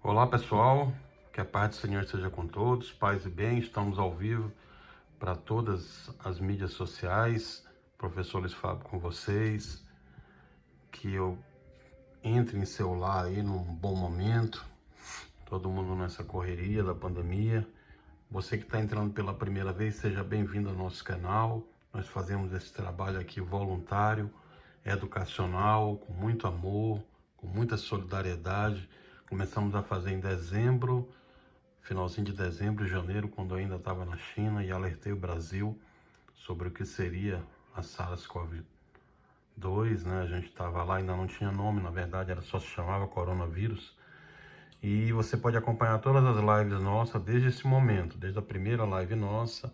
Olá pessoal, que a paz do Senhor esteja com todos, paz e bem, estamos ao vivo para todas as mídias sociais. Professor Luiz Fábio com vocês, que eu entre em seu lar aí num bom momento, todo mundo nessa correria da pandemia. Você que está entrando pela primeira vez, seja bem-vindo ao nosso canal. Nós fazemos esse trabalho aqui voluntário, educacional, com muito amor, com muita solidariedade. Começamos a fazer em dezembro, finalzinho de dezembro, janeiro, quando eu ainda estava na China, e alertei o Brasil sobre o que seria a SARS-CoV-2, né? A gente estava lá, ainda não tinha nome, na verdade, era só se chamava coronavírus. E você pode acompanhar todas as lives nossas desde esse momento, desde a primeira live nossa.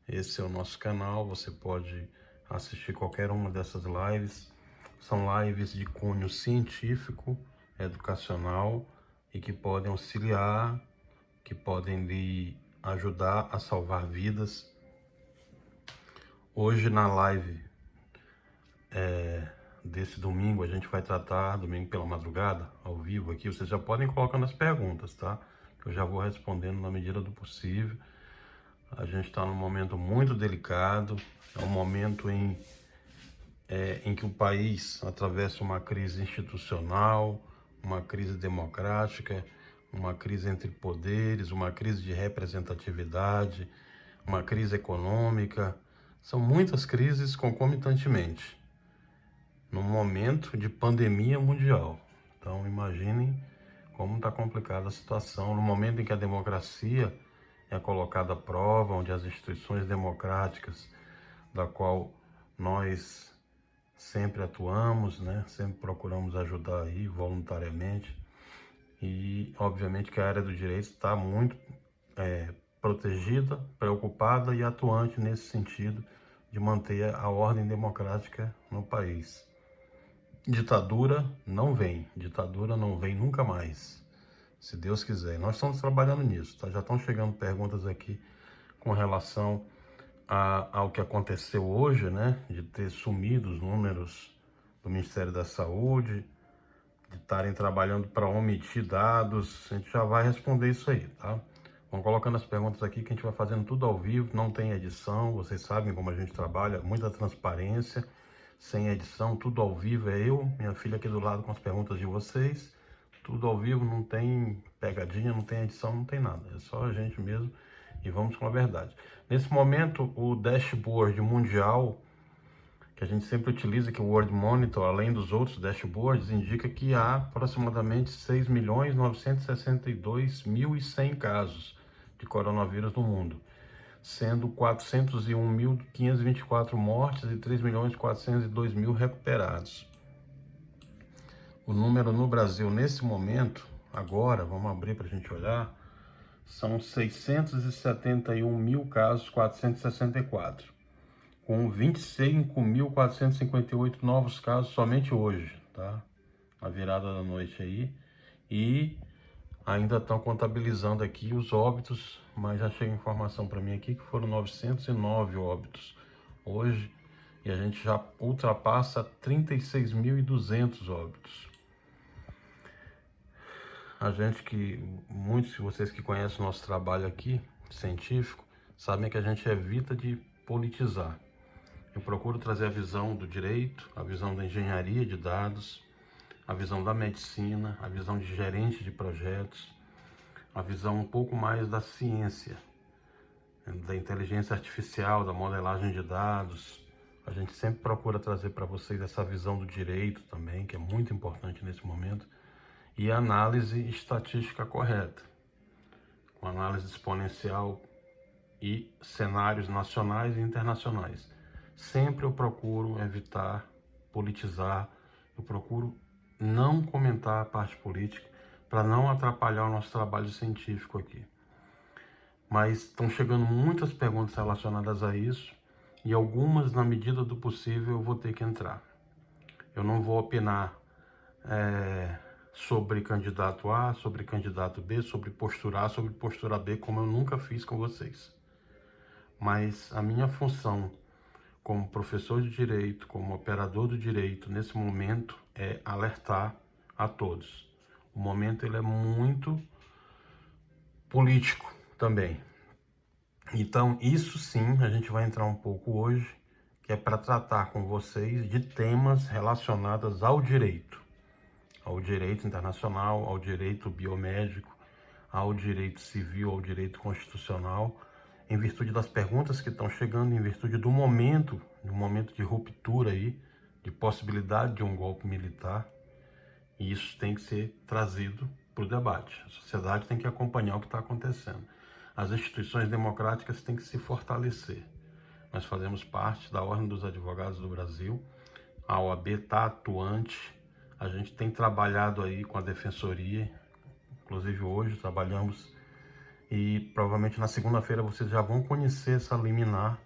Esse é o nosso canal, você pode assistir qualquer uma dessas lives. São lives de cunho científico, educacional e que podem auxiliar, que podem lhe ajudar a salvar vidas. Hoje na live desse domingo, a gente vai tratar, domingo pela madrugada, ao vivo aqui, vocês já podem colocar nas perguntas, tá? Eu já vou respondendo na medida do possível. A gente está num momento muito delicado, é um momento em que o país atravessa uma crise institucional, uma crise democrática, uma crise entre poderes, uma crise de representatividade, uma crise econômica. São muitas crises concomitantemente, num momento de pandemia mundial. Então imaginem como está complicada a situação, no momento em que a democracia é colocada à prova, onde as instituições democráticas, da qual nós sempre atuamos, né? Sempre procuramos ajudar aí voluntariamente. E obviamente que a área do direito está muito protegida, preocupada e atuante nesse sentido de manter a ordem democrática no país. Ditadura não vem nunca mais, se Deus quiser. Nós estamos trabalhando nisso, tá? Já estão chegando perguntas aqui com relação ao que aconteceu hoje, né? De ter sumido os números do Ministério da Saúde, de estarem trabalhando para omitir dados. A gente já vai responder isso aí, tá? Vão colocando as perguntas aqui que a gente vai fazendo tudo ao vivo, não tem edição, vocês sabem como a gente trabalha, muita transparência, sem edição, tudo ao vivo. É eu, minha filha aqui do lado com as perguntas de vocês, tudo ao vivo, não tem pegadinha, não tem edição, não tem nada, é só a gente mesmo e vamos com a verdade. Nesse momento, o dashboard mundial, que a gente sempre utiliza, que o World Monitor, além dos outros dashboards, indica que há aproximadamente 6.962.100 casos de coronavírus no mundo, sendo 401.524 mortes e 3.402.000 recuperados. O número no Brasil, nesse momento, agora, vamos abrir para a gente olhar, são 671 mil casos, 464. Com 25.458 novos casos somente hoje, tá? Na virada da noite aí. E ainda estão contabilizando aqui os óbitos, mas já chega informação para mim aqui que foram 909 óbitos hoje. E a gente já ultrapassa 36.200 óbitos. A gente muitos de vocês que conhecem o nosso trabalho aqui, científico, sabem que a gente evita de politizar. Eu procuro trazer a visão do direito, a visão da engenharia de dados, a visão da medicina, a visão de gerente de projetos, a visão um pouco mais da ciência, da inteligência artificial, da modelagem de dados. A gente sempre procura trazer para vocês essa visão do direito também, que é muito importante nesse momento, e a análise estatística correta, com análise exponencial e cenários nacionais e internacionais. Sempre eu procuro evitar politizar, eu procuro não comentar a parte política para não atrapalhar o nosso trabalho científico aqui. Mas estão chegando muitas perguntas relacionadas a isso e algumas, na medida do possível, eu vou ter que entrar. Eu não vou opinar sobre candidato A, sobre candidato B, sobre postura A, sobre postura B, como eu nunca fiz com vocês. Mas a minha função como professor de direito, como operador do direito, nesse momento, é alertar a todos. O momento ele é muito político também. Então, isso sim, a gente vai entrar um pouco hoje, que é para tratar com vocês de temas relacionados ao direito internacional, ao direito biomédico, ao direito civil, ao direito constitucional, em virtude das perguntas que estão chegando, em virtude do momento, de um momento de ruptura aí, de possibilidade de um golpe militar, e isso tem que ser trazido para o debate. A sociedade tem que acompanhar o que está acontecendo. As instituições democráticas têm que se fortalecer. Nós fazemos parte da Ordem dos Advogados do Brasil, a OAB está atuante, a gente tem trabalhado aí com a Defensoria, inclusive hoje trabalhamos, e provavelmente na segunda-feira vocês já vão conhecer essa liminar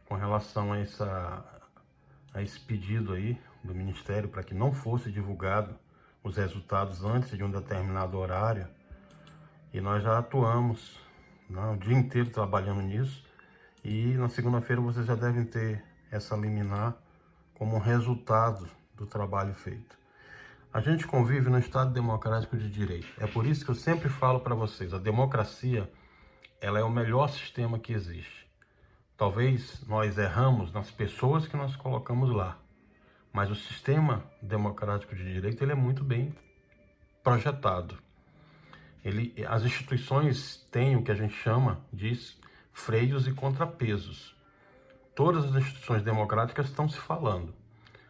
com relação a esse pedido aí do Ministério para que não fosse divulgado os resultados antes de um determinado horário. E nós já atuamos, né, o dia inteiro trabalhando nisso, e na segunda-feira vocês já devem ter essa liminar como resultado do trabalho feito. A gente convive no Estado democrático de direito. É por isso que eu sempre falo para vocês, a democracia, ela é o melhor sistema que existe. Talvez nós erramos nas pessoas que nós colocamos lá, mas o sistema democrático de direito, ele é muito bem projetado. As instituições têm o que a gente chama de freios e contrapesos. Todas as instituições democráticas estão se falando.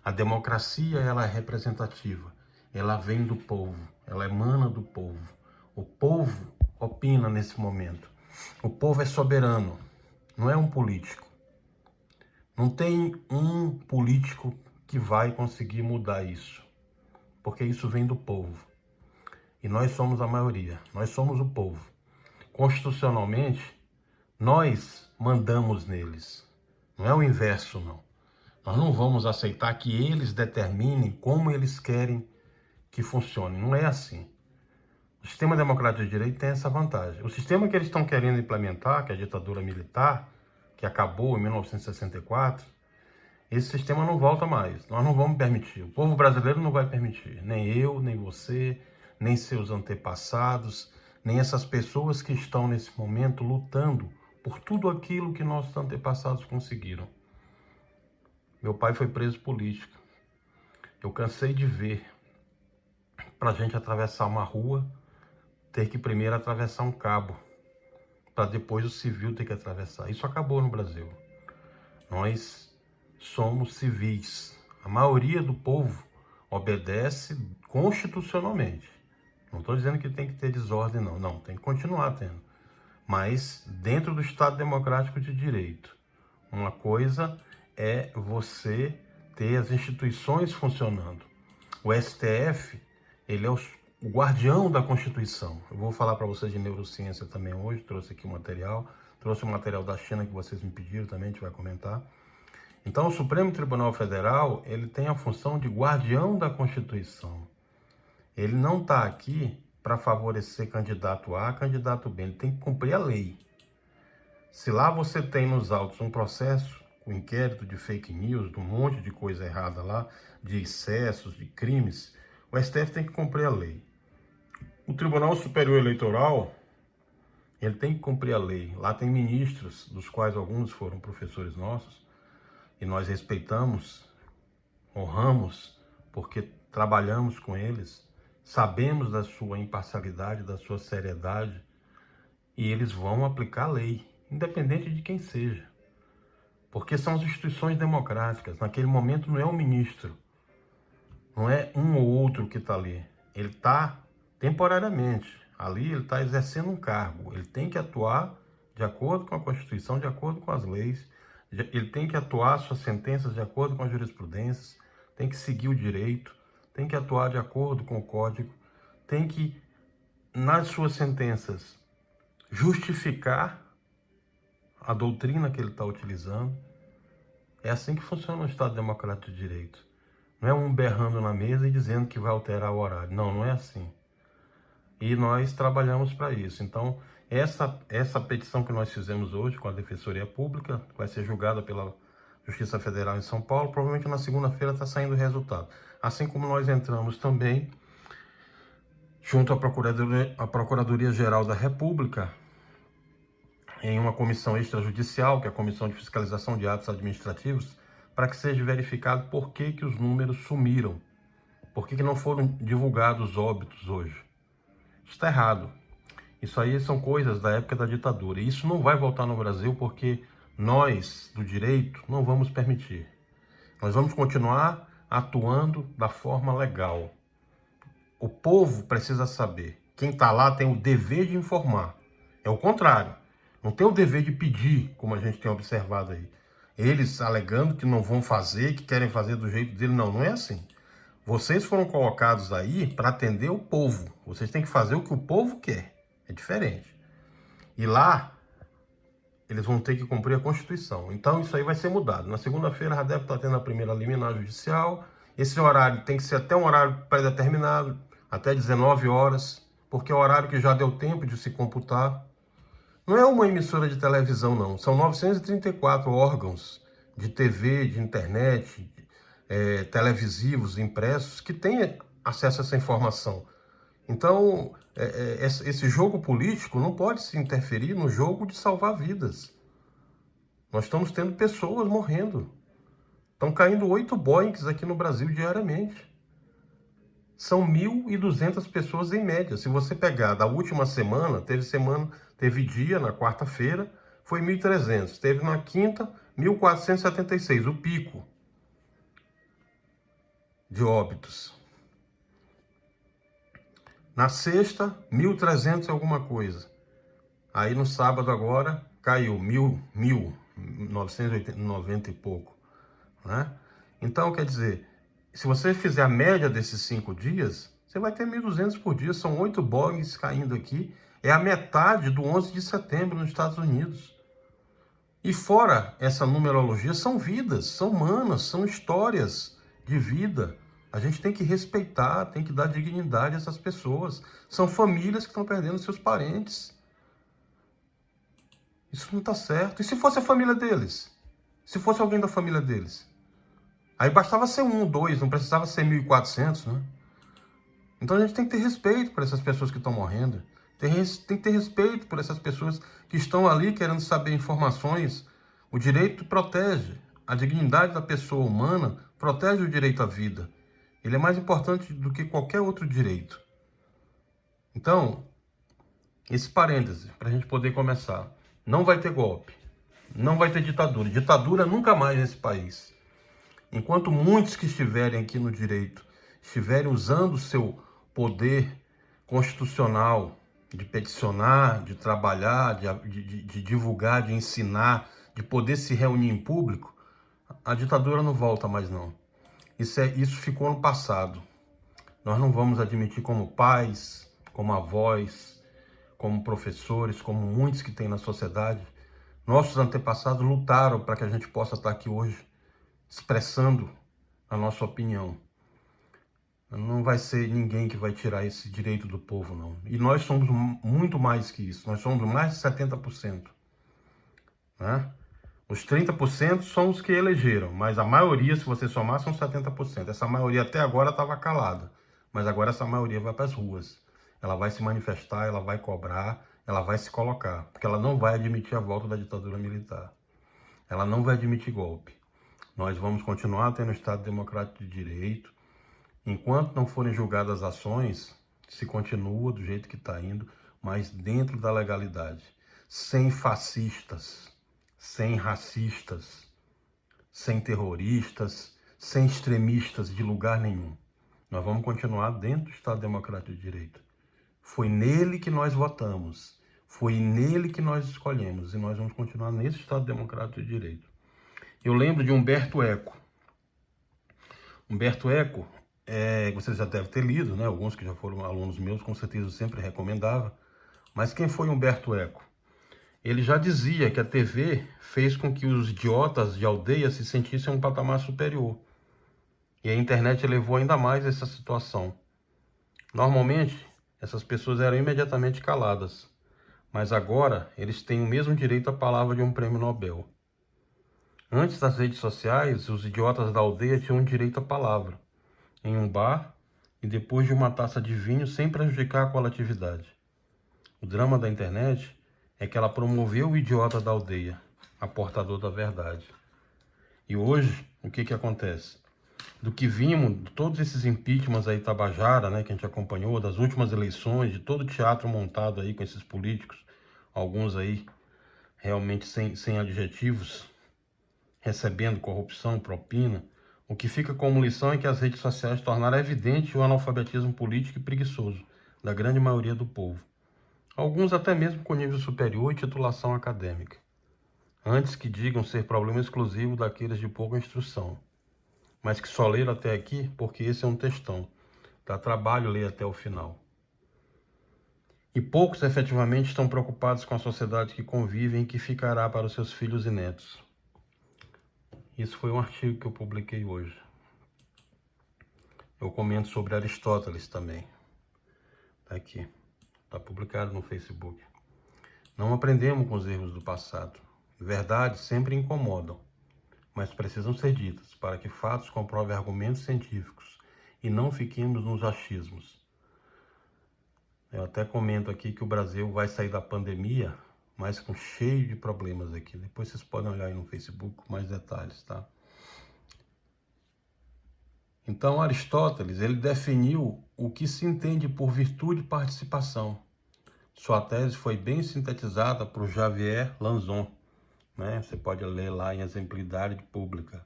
A democracia, ela é representativa, ela vem do povo, ela emana do povo. O povo opina nesse momento. O povo é soberano, não é um político. Não tem um político que vai conseguir mudar isso, porque isso vem do povo. E nós somos a maioria, nós somos o povo. Constitucionalmente, nós mandamos neles. Não é o inverso, não. Nós não vamos aceitar que eles determinem como eles querem que funcione. Não é assim. O sistema democrático de direito tem essa vantagem. O sistema que eles estão querendo implementar, que é a ditadura militar, que acabou em 1964, esse sistema não volta mais. Nós não vamos permitir. O povo brasileiro não vai permitir. Nem eu, nem você, nem seus antepassados, nem essas pessoas que estão nesse momento lutando por tudo aquilo que nossos antepassados conseguiram. Meu pai foi preso político. Eu cansei de ver, para a gente atravessar uma rua, ter que primeiro atravessar um cabo, para depois o civil ter que atravessar. Isso acabou no Brasil. Nós somos civis. A maioria do povo obedece constitucionalmente. Não estou dizendo que tem que ter desordem, não. Não, tem que continuar tendo. Mas dentro do Estado Democrático de Direito. Uma coisa é você ter as instituições funcionando. O STF, ele é o guardião da Constituição. Eu vou falar para vocês de neurociência também hoje, trouxe aqui o material. Trouxe o material da China que vocês me pediram também, a gente vai comentar. Então, o Supremo Tribunal Federal, ele tem a função de guardião da Constituição. Ele não está aqui para favorecer candidato A, candidato B. Ele tem que cumprir a lei. Se lá você tem nos autos um processo, um inquérito de fake news, de um monte de coisa errada lá, de excessos, de crimes, o STF tem que cumprir a lei. O Tribunal Superior Eleitoral, ele tem que cumprir a lei. Lá tem ministros, dos quais alguns foram professores nossos, e nós respeitamos, honramos, porque trabalhamos com eles, sabemos da sua imparcialidade, da sua seriedade, e eles vão aplicar a lei, independente de quem seja. Porque são as instituições democráticas. Naquele momento não é o ministro, não é um ou outro que está ali. Ele está temporariamente. Ali ele está exercendo um cargo. Ele tem que atuar de acordo com a Constituição, de acordo com as leis. Ele tem que atuar suas sentenças de acordo com as jurisprudências. Tem que seguir o direito. Tem que atuar de acordo com o código. Tem que, nas suas sentenças, justificar a doutrina que ele está utilizando. É assim que funciona o Estado Democrático de Direito. Não é um berrando na mesa e dizendo que vai alterar o horário. Não, não é assim. E nós trabalhamos para isso. Então, essa petição que nós fizemos hoje com a Defensoria Pública vai ser julgada pela Justiça Federal em São Paulo. Provavelmente na segunda-feira está saindo o resultado. Assim como nós entramos também junto à Procuradoria-Geral da República, em uma comissão extrajudicial, que é a Comissão de Fiscalização de Atos Administrativos, para que seja verificado por que os números sumiram, por que não foram divulgados óbitos hoje. Isso está errado. Isso aí são coisas da época da ditadura. E isso não vai voltar no Brasil porque nós, do direito, não vamos permitir. Nós vamos continuar atuando da forma legal. O povo precisa saber. Quem está lá tem o dever de informar. É o contrário. Não tem o dever de pedir, como a gente tem observado aí. Eles alegando que não vão fazer, que querem fazer do jeito dele. Não, não é assim. Vocês foram colocados aí para atender o povo. Vocês têm que fazer o que o povo quer. É diferente. E lá, eles vão ter que cumprir a Constituição. Então, isso aí vai ser mudado. Na segunda-feira já deve estar tendo a primeira liminar judicial. Esse horário tem que ser até um horário pré-determinado, até 19 horas, porque é o horário que já deu tempo de se computar. Não é uma emissora de televisão, não. São 934 órgãos de TV, de internet, televisivos, impressos, que têm acesso a essa informação. Então, esse jogo político não pode se interferir no jogo de salvar vidas. Nós estamos tendo pessoas morrendo. Estão caindo 8 Boeings aqui no Brasil diariamente. São 1.200 pessoas em média. Se você pegar da última semana, teve dia na quarta-feira, foi 1.300. Teve na quinta, 1.476, o pico de óbitos. Na sexta, 1.300 e alguma coisa. Aí no sábado agora, caiu 1.990 e pouco. Né? Então, quer dizer, se você fizer a média desses 5 dias, você vai ter 1.200 por dia. São 8 Boeings caindo aqui. É a metade do 11 de setembro nos Estados Unidos. E fora essa numerologia, são vidas, são humanas, são histórias de vida. A gente tem que respeitar, tem que dar dignidade a essas pessoas. São famílias que estão perdendo seus parentes. Isso não está certo. E se fosse a família deles? Se fosse alguém da família deles? Aí bastava ser 1, 2, não precisava ser 1.400, né? Então a gente tem que ter respeito por essas pessoas que estão morrendo. Tem que ter respeito por essas pessoas que estão ali querendo saber informações. O direito protege. A dignidade da pessoa humana protege o direito à vida. Ele é mais importante do que qualquer outro direito. Então, esse parêntese, para a gente poder começar. Não vai ter golpe. Não vai ter ditadura. Ditadura nunca mais nesse país. Enquanto muitos que estiverem aqui no direito estiverem usando o seu poder constitucional de peticionar, de trabalhar, de divulgar, de ensinar, de poder se reunir em público, a ditadura não volta mais não. Isso ficou no passado. Nós não vamos admitir como pais, como avós, como professores, como muitos que tem na sociedade. Nossos antepassados lutaram para que a gente possa estar aqui hoje, expressando a nossa opinião. Não vai ser ninguém que vai tirar esse direito do povo, não. E nós somos muito mais que isso. Nós somos mais de 70%. Né? Os 30% são os que elegeram, mas a maioria, se você somar, são 70%. Essa maioria até agora estava calada, mas agora essa maioria vai para as ruas. Ela vai se manifestar, ela vai cobrar, ela vai se colocar, porque ela não vai admitir a volta da ditadura militar. Ela não vai admitir golpe. Nós vamos continuar tendo o Estado Democrático de Direito. Enquanto não forem julgadas as ações, se continua do jeito que está indo, mas dentro da legalidade. Sem fascistas, sem racistas, sem terroristas, sem extremistas de lugar nenhum. Nós vamos continuar dentro do Estado Democrático de Direito. Foi nele que nós votamos, foi nele que nós escolhemos, e nós vamos continuar nesse Estado Democrático de Direito. Eu lembro de Humberto Eco. Humberto Eco, vocês já devem ter lido, né? Alguns que já foram alunos meus, com certeza eu sempre recomendava. Mas quem foi Humberto Eco? Ele já dizia que a TV fez com que os idiotas de aldeia se sentissem um patamar superior. E a internet elevou ainda mais essa situação. Normalmente, essas pessoas eram imediatamente caladas. Mas agora, eles têm o mesmo direito à palavra de um prêmio Nobel. Antes das redes sociais, os idiotas da aldeia tinham direito à palavra. Em um bar, e depois de uma taça de vinho sem prejudicar a coletividade. O drama da internet é que ela promoveu o idiota da aldeia, a portador da verdade. E hoje, o que acontece? Do que vimos, de todos esses impeachments aí, Tabajara, né, que a gente acompanhou, das últimas eleições, de todo o teatro montado aí com esses políticos, alguns aí realmente sem adjetivos, recebendo corrupção, propina, o que fica como lição é que as redes sociais tornaram evidente o analfabetismo político e preguiçoso da grande maioria do povo. Alguns até mesmo com nível superior e titulação acadêmica, antes que digam ser problema exclusivo daqueles de pouca instrução, mas que só leram até aqui porque esse é um textão, dá trabalho ler até o final. E poucos efetivamente estão preocupados com a sociedade que convivem e que ficará para os seus filhos e netos. Isso foi um artigo que eu publiquei hoje. Eu comento sobre Aristóteles também. Tá aqui. Está publicado no Facebook. Não aprendemos com os erros do passado. Verdades sempre incomodam, mas precisam ser ditas para que fatos comprovem argumentos científicos e não fiquemos nos achismos. Eu até comento aqui que o Brasil vai sair da pandemia, mas com cheio de problemas aqui. Depois vocês podem olhar aí no Facebook com mais detalhes, tá? Então Aristóteles, ele definiu o que se entende por virtude e participação. Sua tese foi bem sintetizada por Xavier Lanzon, né? Você pode ler lá em Exemplaridade Pública.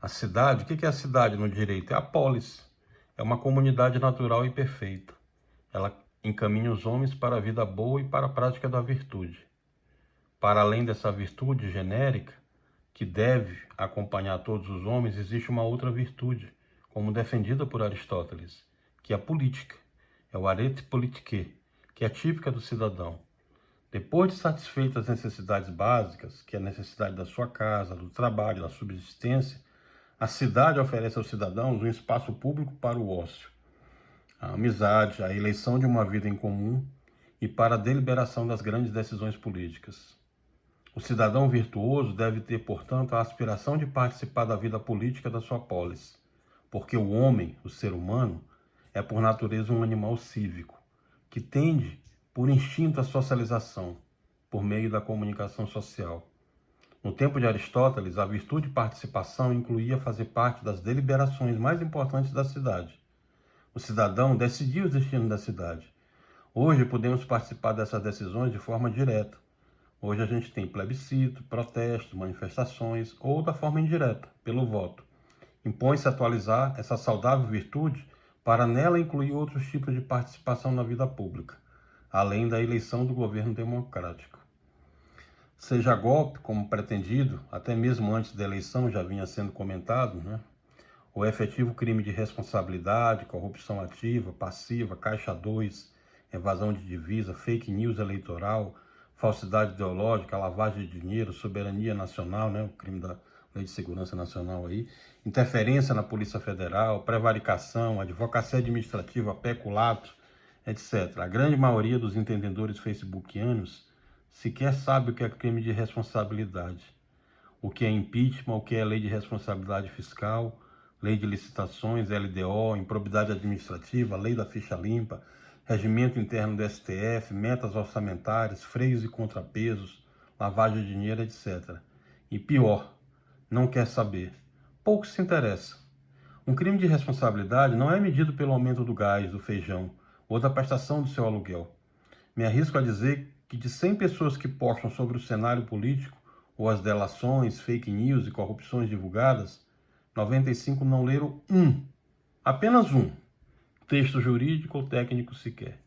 A cidade, o que é a cidade no direito? É a polis, é uma comunidade natural e perfeita. Ela encaminha os homens para a vida boa e para a prática da virtude. Para além dessa virtude genérica, que deve acompanhar todos os homens, existe uma outra virtude, como defendida por Aristóteles, que é a política, é o arete politiquê, que é típica do cidadão. Depois de satisfeitas as necessidades básicas, que é a necessidade da sua casa, do trabalho, da subsistência, a cidade oferece aos cidadãos um espaço público para o ócio, a amizade, a eleição de uma vida em comum e para a deliberação das grandes decisões políticas. O cidadão virtuoso deve ter, portanto, a aspiração de participar da vida política da sua polis, porque o homem, o ser humano, é por natureza um animal cívico, que tende, por instinto, à socialização, por meio da comunicação social. No tempo de Aristóteles, a virtude de participação incluía fazer parte das deliberações mais importantes da cidade. O cidadão decidia os destinos da cidade. Hoje podemos participar dessas decisões de forma direta. Hoje a gente tem plebiscito, protestos, manifestações ou da forma indireta, pelo voto. Impõe-se atualizar essa saudável virtude para nela incluir outros tipos de participação na vida pública, além da eleição do governo democrático. Seja golpe, como pretendido, até mesmo antes da eleição já vinha sendo comentado, né? O efetivo crime de responsabilidade, corrupção ativa, passiva, caixa 2, evasão de divisa, fake news eleitoral, falsidade ideológica, lavagem de dinheiro, soberania nacional, né? O crime da Lei de Segurança Nacional aí, interferência na Polícia Federal, prevaricação, advocacia administrativa, peculato, etc. A grande maioria dos entendedores facebookianos sequer sabe o que é crime de responsabilidade, o que é impeachment, o que é lei de responsabilidade fiscal, lei de licitações, LDO, improbidade administrativa, lei da ficha limpa, regimento interno do STF, metas orçamentárias, freios e contrapesos, lavagem de dinheiro, etc. E pior, não quer saber. Pouco se interessa. Um crime de responsabilidade não é medido pelo aumento do gás, do feijão ou da prestação do seu aluguel. Me arrisco a dizer que de 100 pessoas que postam sobre o cenário político ou as delações, fake news e corrupções divulgadas, 95 não leram apenas um, texto jurídico ou técnico sequer.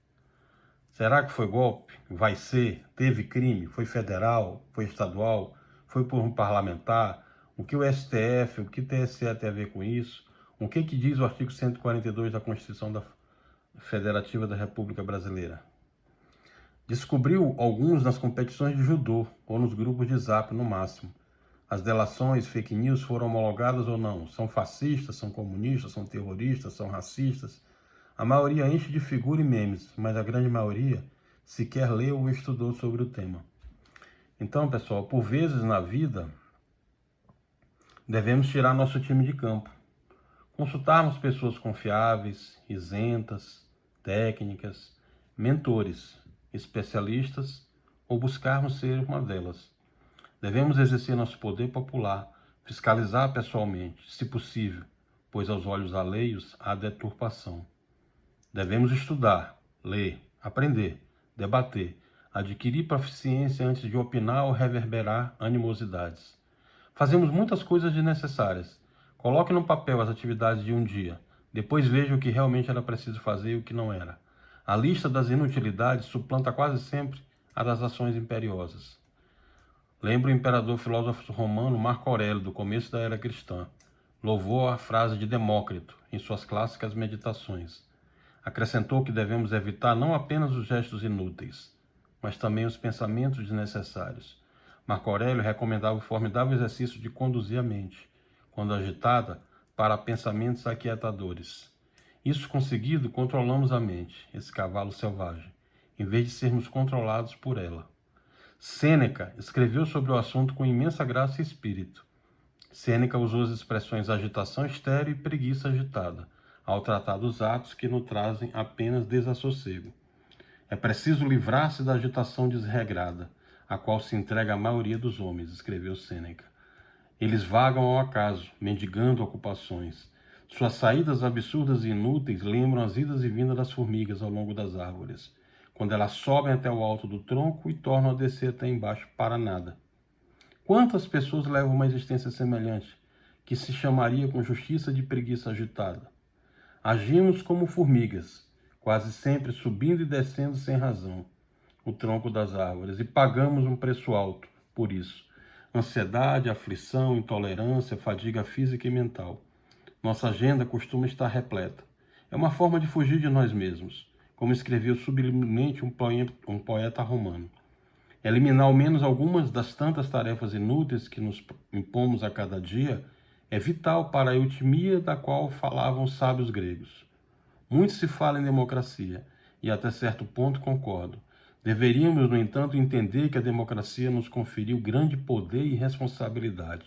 Será que foi golpe? Vai ser? Teve crime? Foi federal? Foi estadual? Foi por um parlamentar? O que o STF, o que o TSE tem a ver com isso? O que diz o artigo 142 da Constituição Federativa da República Brasileira? Descobriu alguns nas competições de judô ou nos grupos de zap no máximo. As delações, fake news foram homologadas ou não? São fascistas, são comunistas, são terroristas, são racistas? A maioria enche de figura e memes, mas a grande maioria sequer leu ou estudou sobre o tema. Então, pessoal, por vezes na vida, devemos tirar nosso time de campo. consultarmos pessoas confiáveis, isentas, técnicas, mentores, especialistas ou buscarmos ser uma delas. Devemos exercer nosso poder popular, fiscalizar pessoalmente, se possível, pois aos olhos alheios há deturpação. Devemos estudar, ler, aprender, debater, adquirir proficiência antes de opinar ou reverberar animosidades. Fazemos muitas coisas desnecessárias. Coloque no papel as atividades de um dia. Depois veja o que realmente era preciso fazer e o que não era. A lista das inutilidades suplanta quase sempre a das ações imperiosas. Lembra o imperador filósofo romano Marco Aurélio, do começo da era cristã. Louvou a frase de Demócrito em suas clássicas meditações. Acrescentou que devemos evitar não apenas os gestos inúteis, mas também os pensamentos desnecessários. Marco Aurélio recomendava o formidável exercício de conduzir a mente, quando agitada, para pensamentos aquietadores. Isso conseguido, controlamos a mente, esse cavalo selvagem, em vez de sermos controlados por ela. Sêneca escreveu sobre o assunto com imensa graça e espírito. Sêneca usou as expressões agitação estéril e preguiça agitada, ao tratar dos atos que nos trazem apenas desassossego. É preciso livrar-se da agitação desregrada, a qual se entrega a maioria dos homens, escreveu Sêneca. Eles vagam ao acaso, mendigando ocupações. Suas saídas absurdas e inúteis lembram as idas e vindas das formigas ao longo das árvores, quando elas sobem até o alto do tronco e tornam a descer até embaixo para nada. Quantas pessoas levam uma existência semelhante, que se chamaria com justiça de preguiça agitada? Agimos como formigas, quase sempre subindo e descendo sem razão o tronco das árvores, e pagamos um preço alto por isso. Ansiedade, aflição, intolerância, fadiga física e mental. Nossa agenda costuma estar repleta. É uma forma de fugir de nós mesmos, como escreveu sublimemente um poeta romano. Eliminar ao menos algumas das tantas tarefas inúteis que nos impomos a cada dia é vital para a eutimia da qual falavam os sábios gregos. Muito se fala em democracia, e até certo ponto concordo. Deveríamos, no entanto, entender que a democracia nos conferiu grande poder e responsabilidade.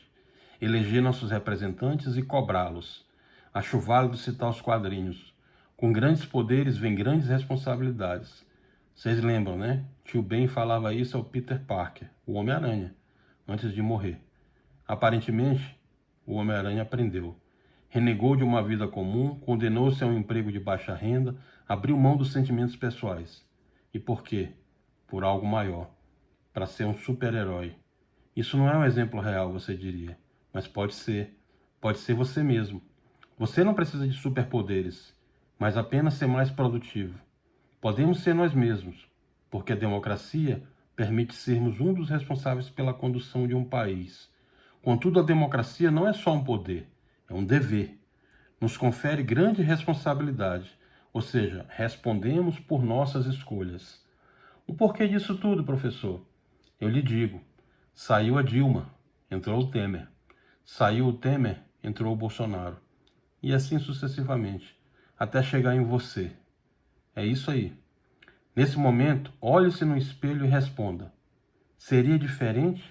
Eleger nossos representantes e cobrá-los. Acho válido citar os quadrinhos. Com grandes poderes vem grandes responsabilidades. Vocês lembram, né? Tio Ben falava isso ao Peter Parker, o Homem-Aranha, antes de morrer. Aparentemente, o Homem-Aranha aprendeu. Renegou de uma vida comum, condenou-se a um emprego de baixa renda, abriu mão dos sentimentos pessoais. E por quê? Por algo maior. Para ser um super-herói. Isso não é um exemplo real, você diria. Mas pode ser. Pode ser você mesmo. Você não precisa de superpoderes, mas apenas ser mais produtivo. Podemos ser nós mesmos, porque a democracia permite sermos um dos responsáveis pela condução de um país. Contudo, a democracia não é só um poder, é um dever. Nos confere grande responsabilidade, ou seja, respondemos por nossas escolhas. O porquê disso tudo, professor? Eu lhe digo, saiu a Dilma, entrou o Temer. Saiu o Temer, entrou o Bolsonaro. E assim sucessivamente, até chegar em você. É isso aí. Nesse momento, olhe-se no espelho e responda. Seria diferente?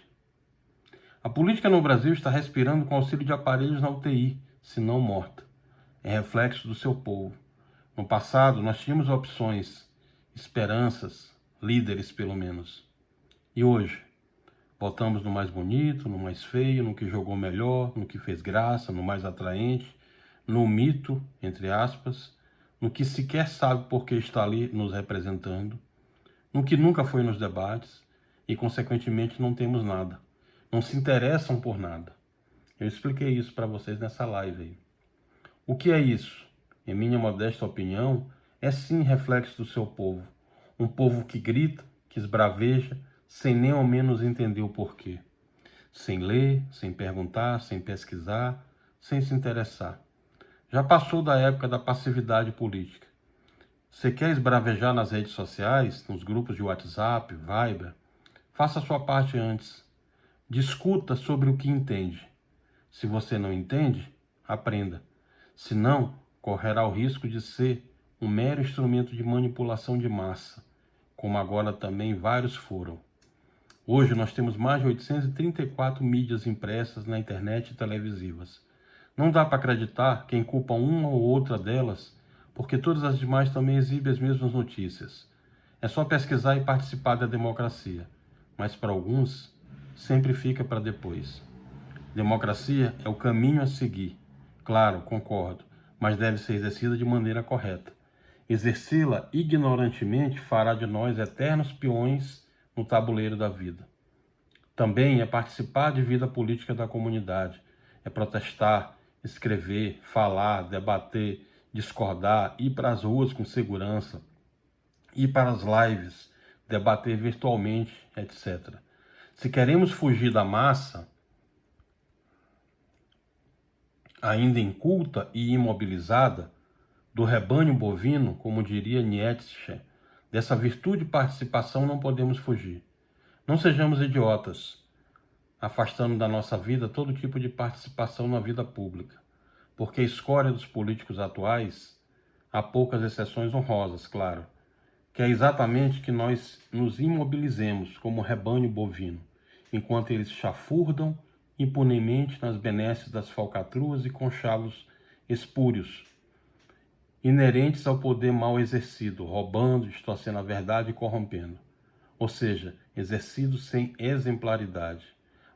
A política no Brasil está respirando com auxílio de aparelhos na UTI, se não morta. É reflexo do seu povo. No passado, nós tínhamos opções, esperanças, líderes pelo menos. E hoje? Votamos no mais bonito, no mais feio, no que jogou melhor, no que fez graça, no mais atraente, no mito, entre aspas, no que sequer sabe por que está ali nos representando, no que nunca foi nos debates e, consequentemente, não temos nada. Não se interessam por nada. Eu expliquei isso para vocês nessa live aí. O que é isso? Em minha modesta opinião, é sim reflexo do seu povo. Um povo que grita, que esbraveja, sem nem ao menos entender o porquê. Sem ler, sem perguntar, sem pesquisar, sem se interessar. Já passou da época da passividade política. Você quer esbravejar nas redes sociais, nos grupos de WhatsApp, Viber? Faça a sua parte antes. Discuta sobre o que entende. Se você não entende, aprenda. Senão, correrá o risco de ser um mero instrumento de manipulação de massa, como agora também vários foram. Hoje nós temos mais de 834 mídias impressas na internet e televisivas. Não dá para acreditar quem culpa uma ou outra delas, porque todas as demais também exibem as mesmas notícias. É só pesquisar e participar da democracia, mas para alguns, sempre fica para depois. Democracia é o caminho a seguir. Claro, concordo, mas deve ser exercida de maneira correta. Exercê-la ignorantemente fará de nós eternos peões no tabuleiro da vida. Também é participar de vida política da comunidade, é protestar, escrever, falar, debater, discordar, ir para as ruas com segurança, ir para as lives, debater virtualmente, etc. Se queremos fugir da massa, ainda inculta e imobilizada, do rebanho bovino, como diria Nietzsche, dessa virtude de participação não podemos fugir. Não sejamos idiotas, afastando da nossa vida todo tipo de participação na vida pública, porque a escória dos políticos atuais, há poucas exceções honrosas, claro, que é exatamente que nós nos imobilizemos como rebanho bovino, enquanto eles chafurdam impunemente nas benesses das falcatruas e conchavos espúrios, inerentes ao poder mal exercido, roubando, distorcendo a verdade e corrompendo. Ou seja, exercido sem exemplaridade.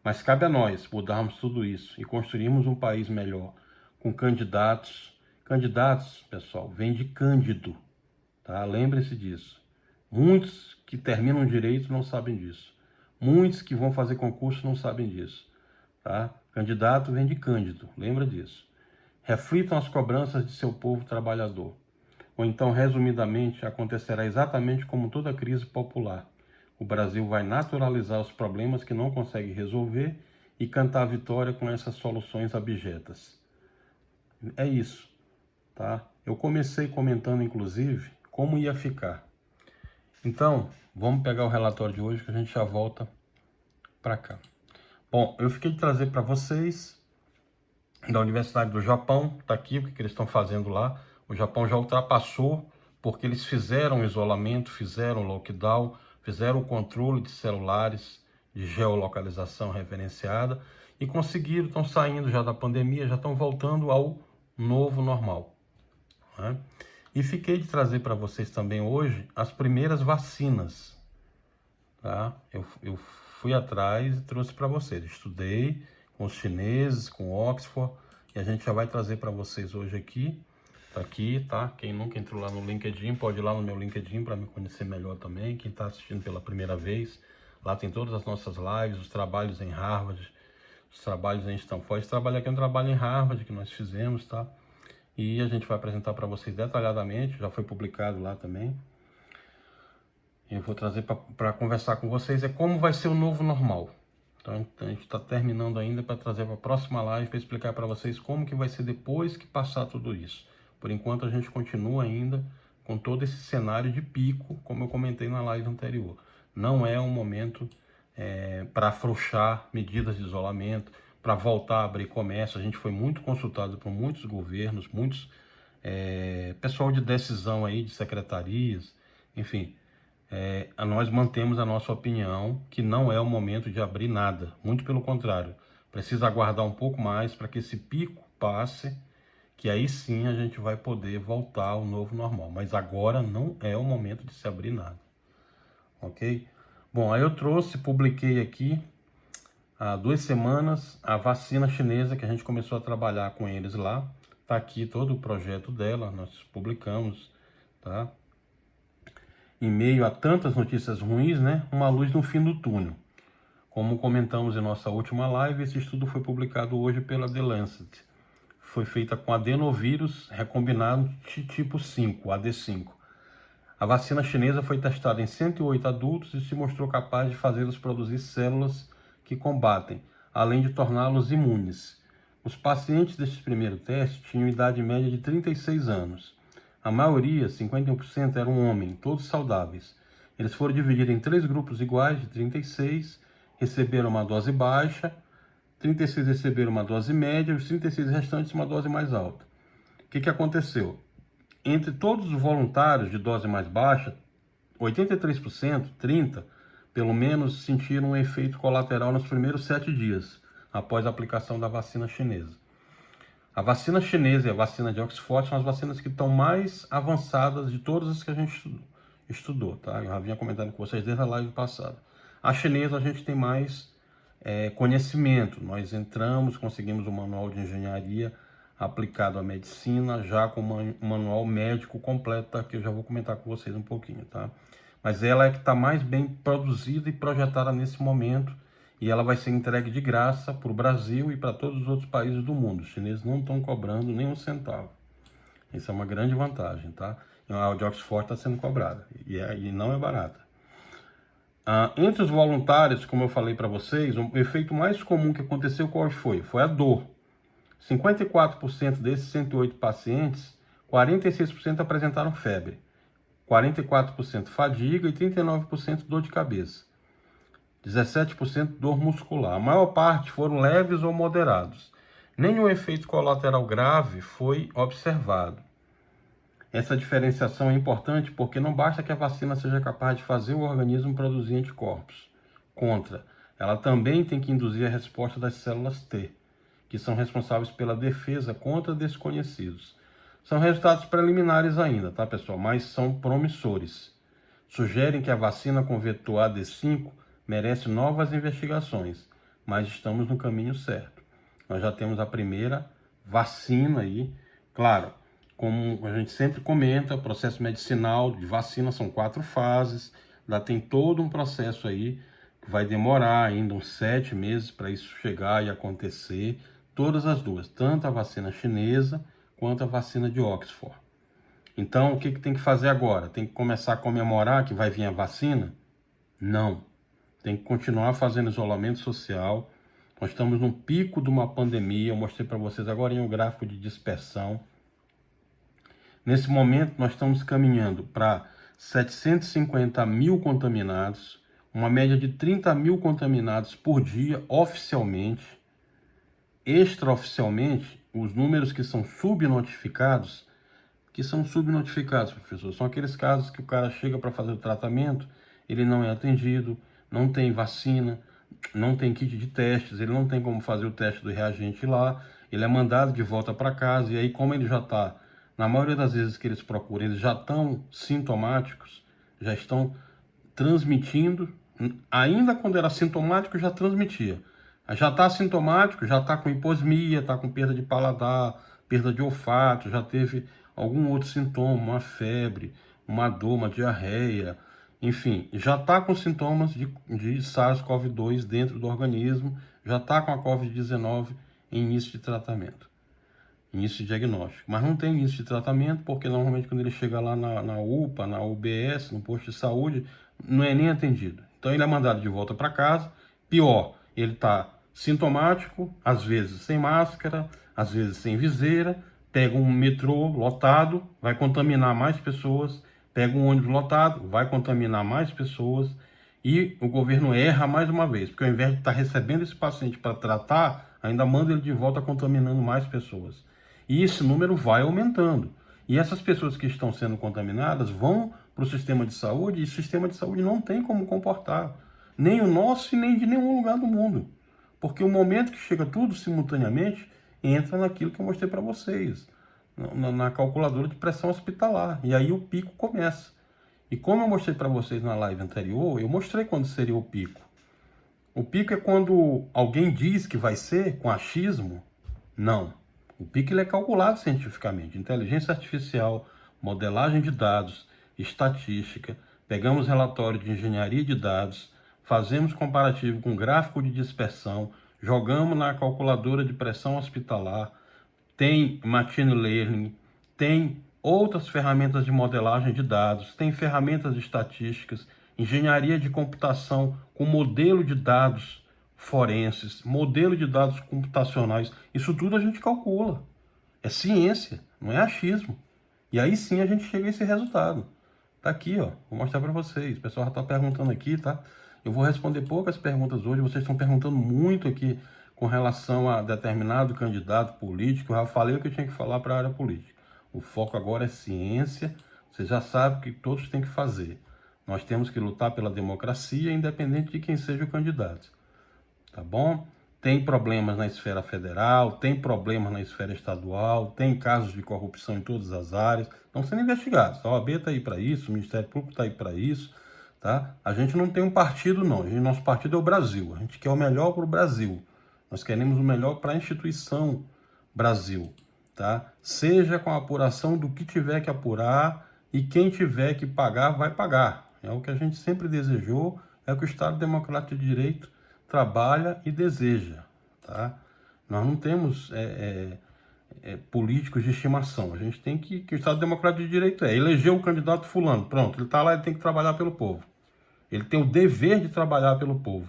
Mas cabe a nós mudarmos tudo isso e construirmos um país melhor, com candidatos. Candidatos, pessoal, vem de Cândido, tá? Lembre-se disso. Muitos que terminam direito não sabem disso. Muitos que vão fazer concurso não sabem disso, tá? Candidato vem de Cândido, lembra disso. Reflitam as cobranças de seu povo trabalhador. Ou então, resumidamente, acontecerá exatamente como toda crise popular. O Brasil vai naturalizar os problemas que não consegue resolver e cantar a vitória com essas soluções abjetas. É isso, tá? Eu comecei comentando, inclusive, como ia ficar. Então, vamos pegar o relatório de hoje que a gente já volta para cá. Bom, eu fiquei de trazer para vocês da Universidade do Japão, tá aqui o que eles estão fazendo lá. O Japão já ultrapassou, porque eles fizeram isolamento, fizeram lockdown, fizeram o controle de celulares, de geolocalização referenciada e conseguiram, estão saindo já da pandemia, já estão voltando ao novo normal, né? E fiquei de trazer para vocês também hoje as primeiras vacinas, tá? Eu fui atrás e trouxe para vocês, estudei com os chineses, com Oxford, e a gente já vai trazer para vocês hoje aqui. Tá aqui, tá? Quem nunca entrou lá no LinkedIn, pode ir lá no meu LinkedIn para me conhecer melhor também. Quem está assistindo pela primeira vez, lá tem todas as nossas lives, os trabalhos em Harvard, os trabalhos em Stanford. Esse trabalho aqui é um trabalho em Harvard que nós fizemos, tá? E a gente vai apresentar para vocês detalhadamente, já foi publicado lá também. Eu vou trazer para conversar com vocês como vai ser o novo normal. Então a gente está terminando ainda para trazer para a próxima live para explicar para vocês como que vai ser depois que passar tudo isso. Por enquanto a gente continua ainda com todo esse cenário de pico, como eu comentei na live anterior. Não é um momento para afrouxar medidas de isolamento, para voltar a abrir comércio. A gente foi muito consultado por muitos governos, muitos pessoal de decisão aí, de secretarias, enfim. Nós mantemos a nossa opinião que não é o momento de abrir nada, muito pelo contrário, precisa aguardar um pouco mais para que esse pico passe, que aí sim a gente vai poder voltar ao novo normal, mas agora não é o momento de se abrir nada, ok? Bom, aí eu publiquei aqui há 2 semanas a vacina chinesa que a gente começou a trabalhar com eles lá, tá aqui todo o projeto dela, nós publicamos, tá? Em meio a tantas notícias ruins, né, uma luz no fim do túnel. Como comentamos em nossa última live, esse estudo foi publicado hoje pela The Lancet. Foi feita com adenovírus recombinado tipo 5, AD5. A vacina chinesa foi testada em 108 adultos e se mostrou capaz de fazê-los produzir células que combatem, além de torná-los imunes. Os pacientes deste primeiro teste tinham idade média de 36 anos. A maioria, 51%, eram homens, todos saudáveis. Eles foram divididos em 3 grupos iguais de 36, receberam uma dose baixa, 36 receberam uma dose média e os 36 restantes uma dose mais alta. O que aconteceu? Entre todos os voluntários de dose mais baixa, 83%, 30%, pelo menos, sentiram um efeito colateral nos primeiros 7 dias, após a aplicação da vacina chinesa. A vacina chinesa e a vacina de Oxford são as vacinas que estão mais avançadas de todas as que a gente estudou, tá? Eu já vinha comentando com vocês desde a live passada. A chinesa a gente tem mais conhecimento. Nós entramos, conseguimos um manual de engenharia aplicado à medicina, já com um manual médico completo, tá? Que eu já vou comentar com vocês um pouquinho, tá? Mas ela é que está mais bem produzida e projetada nesse momento, e ela vai ser entregue de graça para o Brasil e para todos os outros países do mundo. Os chineses não estão cobrando nem um centavo. Isso é uma grande vantagem, tá? A de Oxford está sendo cobrada, e não é barata. Entre os voluntários, como eu falei para vocês, o efeito mais comum que aconteceu qual foi? Foi a dor. 54% desses 108 pacientes, 46% apresentaram febre, 44% fadiga e 39% dor de cabeça, 17% dor muscular. A maior parte foram leves ou moderados. Nenhum efeito colateral grave foi observado. Essa diferenciação é importante porque não basta que a vacina seja capaz de fazer o organismo produzir anticorpos contra. Ela também tem que induzir a resposta das células T, que são responsáveis pela defesa contra desconhecidos. São resultados preliminares ainda, tá, pessoal? Mas são promissores. Sugerem que a vacina com vetor AD5 merece novas investigações, mas estamos no caminho certo. Nós já temos a primeira vacina aí, claro. Como a gente sempre comenta, o processo medicinal de vacina são 4 fases, ainda tem todo um processo aí que vai demorar ainda uns 7 meses para isso chegar e acontecer, todas as duas, tanto a vacina chinesa quanto a vacina de Oxford. Então, o que tem que fazer agora? Tem que começar a comemorar que vai vir a vacina? Não. Tem que continuar fazendo isolamento social. Nós estamos num pico de uma pandemia, eu mostrei para vocês agora em um gráfico de dispersão. Nesse momento, nós estamos caminhando para 750 mil contaminados, uma média de 30 mil contaminados por dia oficialmente. Extraoficialmente, os números que são subnotificados, professor, são aqueles casos que o cara chega para fazer o tratamento, ele não é atendido, não tem vacina, não tem kit de testes, ele não tem como fazer o teste do reagente lá, ele é mandado de volta para casa, e aí como ele já está, na maioria das vezes que eles procuram, eles já estão sintomáticos, já estão transmitindo, ainda quando era sintomático já transmitia. Já está sintomático, já está com hiposmia, está com perda de paladar, perda de olfato, já teve algum outro sintoma, uma febre, uma dor, uma diarreia, enfim, já está com sintomas de SARS-CoV-2 dentro do organismo, já está com a COVID-19 em início de tratamento. Início de diagnóstico, mas não tem início de tratamento porque normalmente quando ele chega lá na UPA, na UBS, no posto de saúde, não é nem atendido. Então ele é mandado de volta para casa. Pior, ele está sintomático, às vezes sem máscara, às vezes sem viseira, pega um metrô lotado, vai contaminar mais pessoas, pega um ônibus lotado, vai contaminar mais pessoas, e o governo erra mais uma vez, porque ao invés de estar recebendo esse paciente para tratar, ainda manda ele de volta contaminando mais pessoas. E esse número vai aumentando. E essas pessoas que estão sendo contaminadas vão para o sistema de saúde, e o sistema de saúde não tem como comportar. Nem o nosso e nem de nenhum lugar do mundo. Porque o momento que chega tudo simultaneamente, entra naquilo que eu mostrei para vocês, na calculadora de pressão hospitalar. E aí o pico começa. E como eu mostrei para vocês na live anterior, eu mostrei quando seria o pico. O pico é quando alguém diz que vai ser com achismo? Não. O pico ele é calculado cientificamente. Inteligência artificial, modelagem de dados, estatística, pegamos relatório de engenharia de dados, fazemos comparativo com gráfico de dispersão, jogamos na calculadora de pressão hospitalar, tem machine learning, tem outras ferramentas de modelagem de dados, tem ferramentas estatísticas, engenharia de computação com modelo de dados forenses, modelo de dados computacionais, isso tudo a gente calcula. É ciência, não é achismo. E aí sim a gente chega a esse resultado. Tá aqui, ó, vou mostrar para vocês. O pessoal já tá perguntando aqui, tá? Eu vou responder poucas perguntas hoje, vocês estão perguntando muito aqui com relação a determinado candidato político. Eu já falei o que eu tinha que falar para a área política. O foco agora é ciência, vocês já sabem o que todos têm que fazer. Nós temos que lutar pela democracia, independente de quem seja o candidato. Tá bom? tem problemas na esfera federal, tem problemas na esfera estadual, tem casos de corrupção em todas as áreas, estão sendo investigados. A OAB está aí para isso, o Ministério Público está aí para isso, tá? A gente não tem um partido, não. Nosso partido é o Brasil. A gente quer o melhor para o Brasil. Nós queremos o melhor para a instituição Brasil, tá? Seja com a apuração do que tiver que apurar e quem tiver que pagar, vai pagar. É o que a gente sempre desejou, é o que o Estado Democrático de Direito trabalha e deseja, tá? Nós não temos políticos de estimação. A gente tem que o Estado Democrático de Direito eleger o candidato fulano. Pronto, ele está lá e tem que trabalhar pelo povo. Ele tem o dever de trabalhar pelo povo,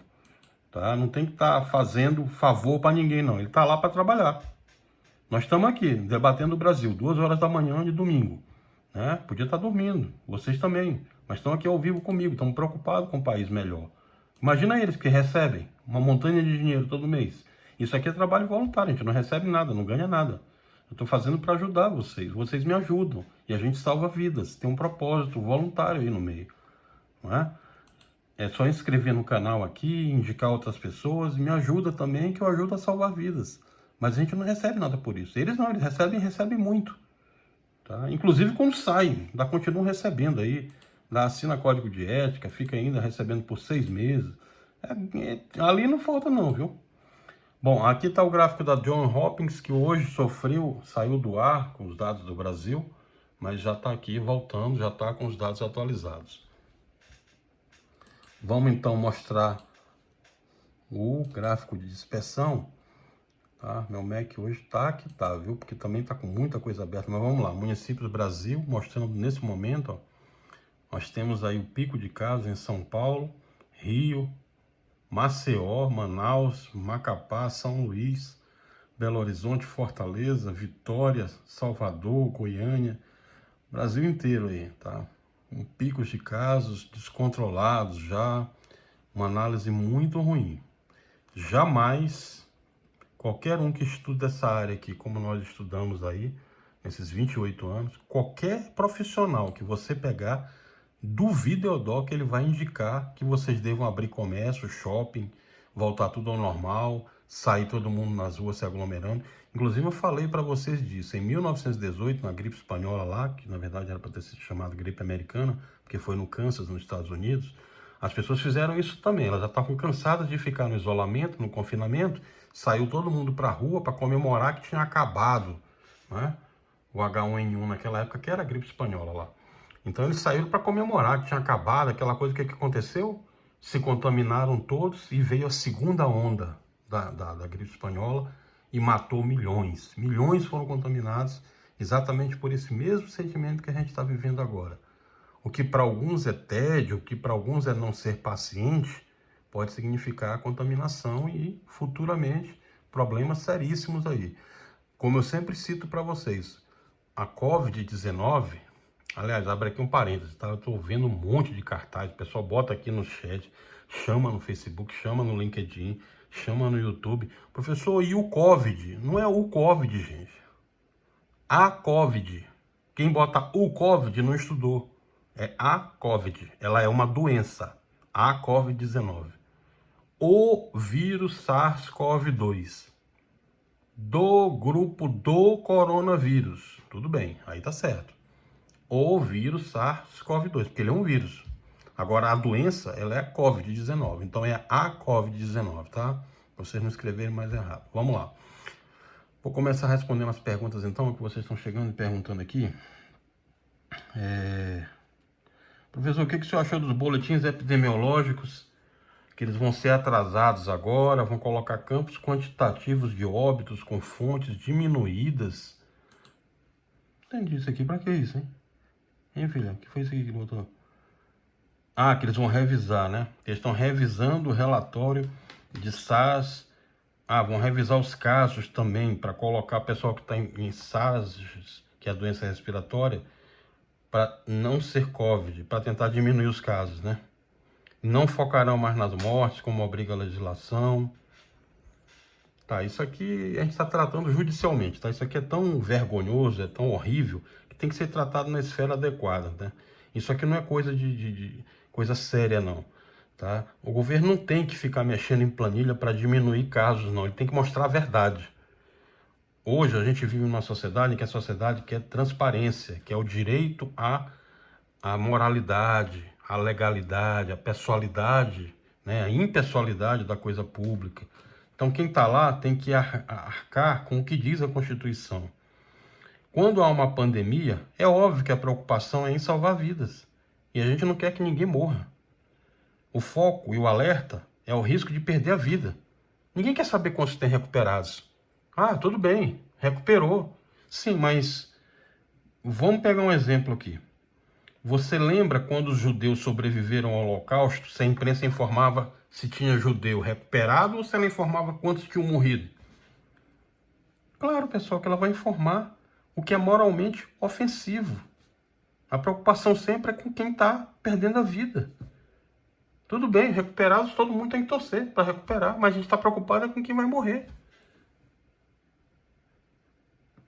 tá? Não tem que estar fazendo favor para ninguém, não. Ele está lá para trabalhar. Nós estamos aqui, debatendo o Brasil, 2 horas da manhã de domingo, né? Podia estar dormindo, vocês também, mas estão aqui ao vivo comigo, estamos preocupados com um país melhor. Imagina eles que recebem uma montanha de dinheiro todo mês. Isso aqui é trabalho voluntário, a gente não recebe nada, não ganha nada. Eu estou fazendo para ajudar vocês, vocês me ajudam, e a gente salva vidas, tem um propósito voluntário aí no meio, não é? É só inscrever no canal aqui, indicar outras pessoas, e me ajuda também, que eu ajudo a salvar vidas. Mas a gente não recebe nada por isso. Eles não, eles recebem muito. Tá? Inclusive quando saem, ainda continuam recebendo aí. Lá assina código de ética, fica ainda recebendo por 6 meses. Ali não falta não, viu? Bom, aqui está o gráfico da Johns Hopkins, que hoje saiu do ar com os dados do Brasil, mas já está aqui voltando, já está com os dados atualizados. Vamos então mostrar o gráfico de dispersão. Tá? Meu Mac hoje tá que tá, viu? Porque também tá com muita coisa aberta. Mas vamos lá, municípios do Brasil, mostrando nesse momento, ó, nós temos aí o pico de casos em São Paulo, Rio, Maceió, Manaus, Macapá, São Luís, Belo Horizonte, Fortaleza, Vitória, Salvador, Goiânia, Brasil inteiro aí, tá? Com picos de casos descontrolados já, uma análise muito ruim. Jamais qualquer um que estuda essa área aqui, como nós estudamos aí, nesses 28 anos, qualquer profissional que você pegar, duvido eu que ele vai indicar que vocês devam abrir comércio, shopping, voltar tudo ao normal, sair todo mundo nas ruas se aglomerando. Inclusive eu falei para vocês disso, em 1918, na gripe espanhola lá, que na verdade era para ter sido chamada gripe americana, porque foi no Kansas, nos Estados Unidos, as pessoas fizeram isso também, elas já estavam cansadas de ficar no isolamento, no confinamento, saiu todo mundo para a rua para comemorar que tinha acabado, né, o H1N1 naquela época, que era a gripe espanhola lá. Então eles saíram para comemorar que tinha acabado, aquela coisa. O que aconteceu? Se contaminaram todos e veio a segunda onda da gripe espanhola e matou milhões. Milhões foram contaminados exatamente por esse mesmo sentimento que a gente está vivendo agora. O que para alguns é tédio, o que para alguns é não ser paciente, pode significar contaminação e futuramente problemas seríssimos aí. Como eu sempre cito para vocês, a Covid-19, aliás, abre aqui um parênteses, tá? Eu estou vendo um monte de cartaz, o pessoal bota aqui no chat, chama no Facebook, chama no LinkedIn, chama no YouTube. Professor, e o Covid? Não é o Covid, gente. A Covid. Quem bota o Covid não estudou. É a Covid. Ela é uma doença. A Covid-19. O vírus SARS-CoV-2. Do grupo do coronavírus. Tudo bem, aí tá certo. O vírus SARS-CoV-2, porque ele é um vírus. Agora, a doença, ela é a Covid-19. Então, é a Covid-19, tá? Pra vocês não escreverem mais errado. Vamos lá. Vou começar respondendo as perguntas, então, que vocês estão chegando e perguntando aqui. Professor, o que o senhor achou dos boletins epidemiológicos? Que eles vão ser atrasados agora, vão colocar campos quantitativos de óbitos com fontes diminuídas. Entendi isso aqui, pra que isso, hein? Hein, filha? O que foi isso aqui que ele botou? Ah, que eles vão revisar, né? Eles estão revisando o relatório de SARS. Ah, vão revisar os casos também, para colocar o pessoal que está em SARS, que é a doença respiratória, para não ser Covid, para tentar diminuir os casos, né? Não focarão mais nas mortes, como obriga a legislação. Tá, isso aqui a gente está tratando judicialmente, tá? Isso aqui é tão vergonhoso, é tão horrível, que tem que ser tratado na esfera adequada, né? Isso aqui não é coisa coisa séria, não. tá? O governo não tem que ficar mexendo em planilha para diminuir casos, não. Ele tem que mostrar a verdade. Hoje a gente vive numa sociedade que a sociedade quer transparência, que é o direito à moralidade, à legalidade, à pessoalidade, né, a impessoalidade da coisa pública. Então quem está lá tem que arcar com o que diz a Constituição. Quando há uma pandemia, é óbvio que a preocupação é em salvar vidas. E a gente não quer que ninguém morra. O foco e o alerta é o risco de perder a vida. Ninguém quer saber quantos tem recuperados. Ah, tudo bem, recuperou. Sim, mas vamos pegar um exemplo aqui. Você lembra quando os judeus sobreviveram ao Holocausto, se a imprensa informava se tinha judeu recuperado ou se ela informava quantos tinham morrido? Claro, pessoal, que ela vai informar o que é moralmente ofensivo. A preocupação sempre é com quem está perdendo a vida. Tudo bem, recuperados, todo mundo tem que torcer para recuperar, mas a gente está preocupado com quem vai morrer.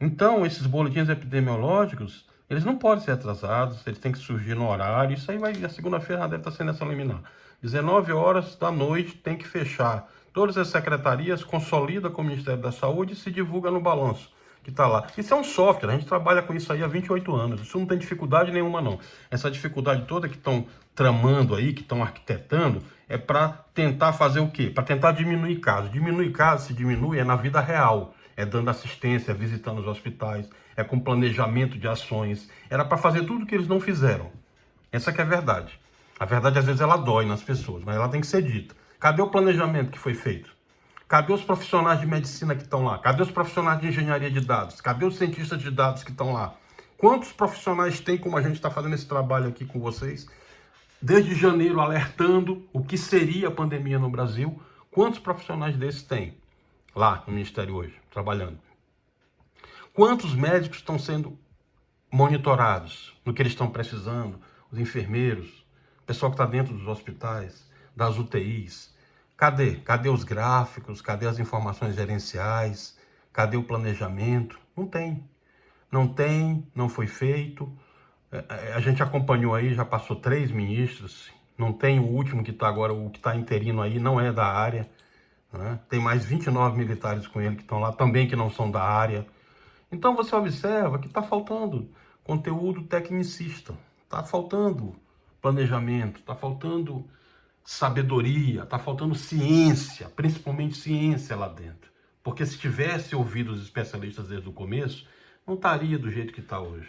Então, esses boletins epidemiológicos, eles não podem ser atrasados, eles têm que surgir no horário. Isso aí vai, a segunda-feira deve estar sendo essa liminar. 19 horas da noite tem que fechar. Todas as secretarias consolida com o Ministério da Saúde e se divulga no balanço que está lá. Isso é um software, a gente trabalha com isso aí há 28 anos. Isso não tem dificuldade nenhuma, não. Essa dificuldade toda que estão tramando aí, que estão arquitetando, é para tentar fazer o quê? Para tentar diminuir casos. Diminuir casos, se diminui, é na vida real. É dando assistência, visitando os hospitais, é com planejamento de ações. Era para fazer tudo que eles não fizeram. Essa que é a verdade. A verdade, às vezes, ela dói nas pessoas, mas ela tem que ser dita. Cadê o planejamento que foi feito? Cadê os profissionais de medicina que estão lá? Cadê os profissionais de engenharia de dados? Cadê os cientistas de dados que estão lá? Quantos profissionais tem, como a gente está fazendo esse trabalho aqui com vocês? Desde janeiro, alertando o que seria a pandemia no Brasil. Quantos profissionais desses tem lá no Ministério hoje, trabalhando? Quantos médicos estão sendo monitorados no que eles estão precisando? Os enfermeiros, o pessoal que está dentro dos hospitais, das UTIs. Cadê? Cadê os gráficos? Cadê as informações gerenciais? Cadê o planejamento? Não tem. Não tem, não foi feito. A gente acompanhou aí, já passou 3 ministros. Não tem o último que está agora, o que está interino aí, não é da área. Né? Tem mais 29 militares com ele que estão lá, também que não são da área. Então você observa que está faltando conteúdo tecnicista. Está faltando planejamento, está faltando sabedoria, está faltando ciência, principalmente ciência lá dentro. Porque se tivesse ouvido os especialistas desde o começo, não estaria do jeito que está hoje.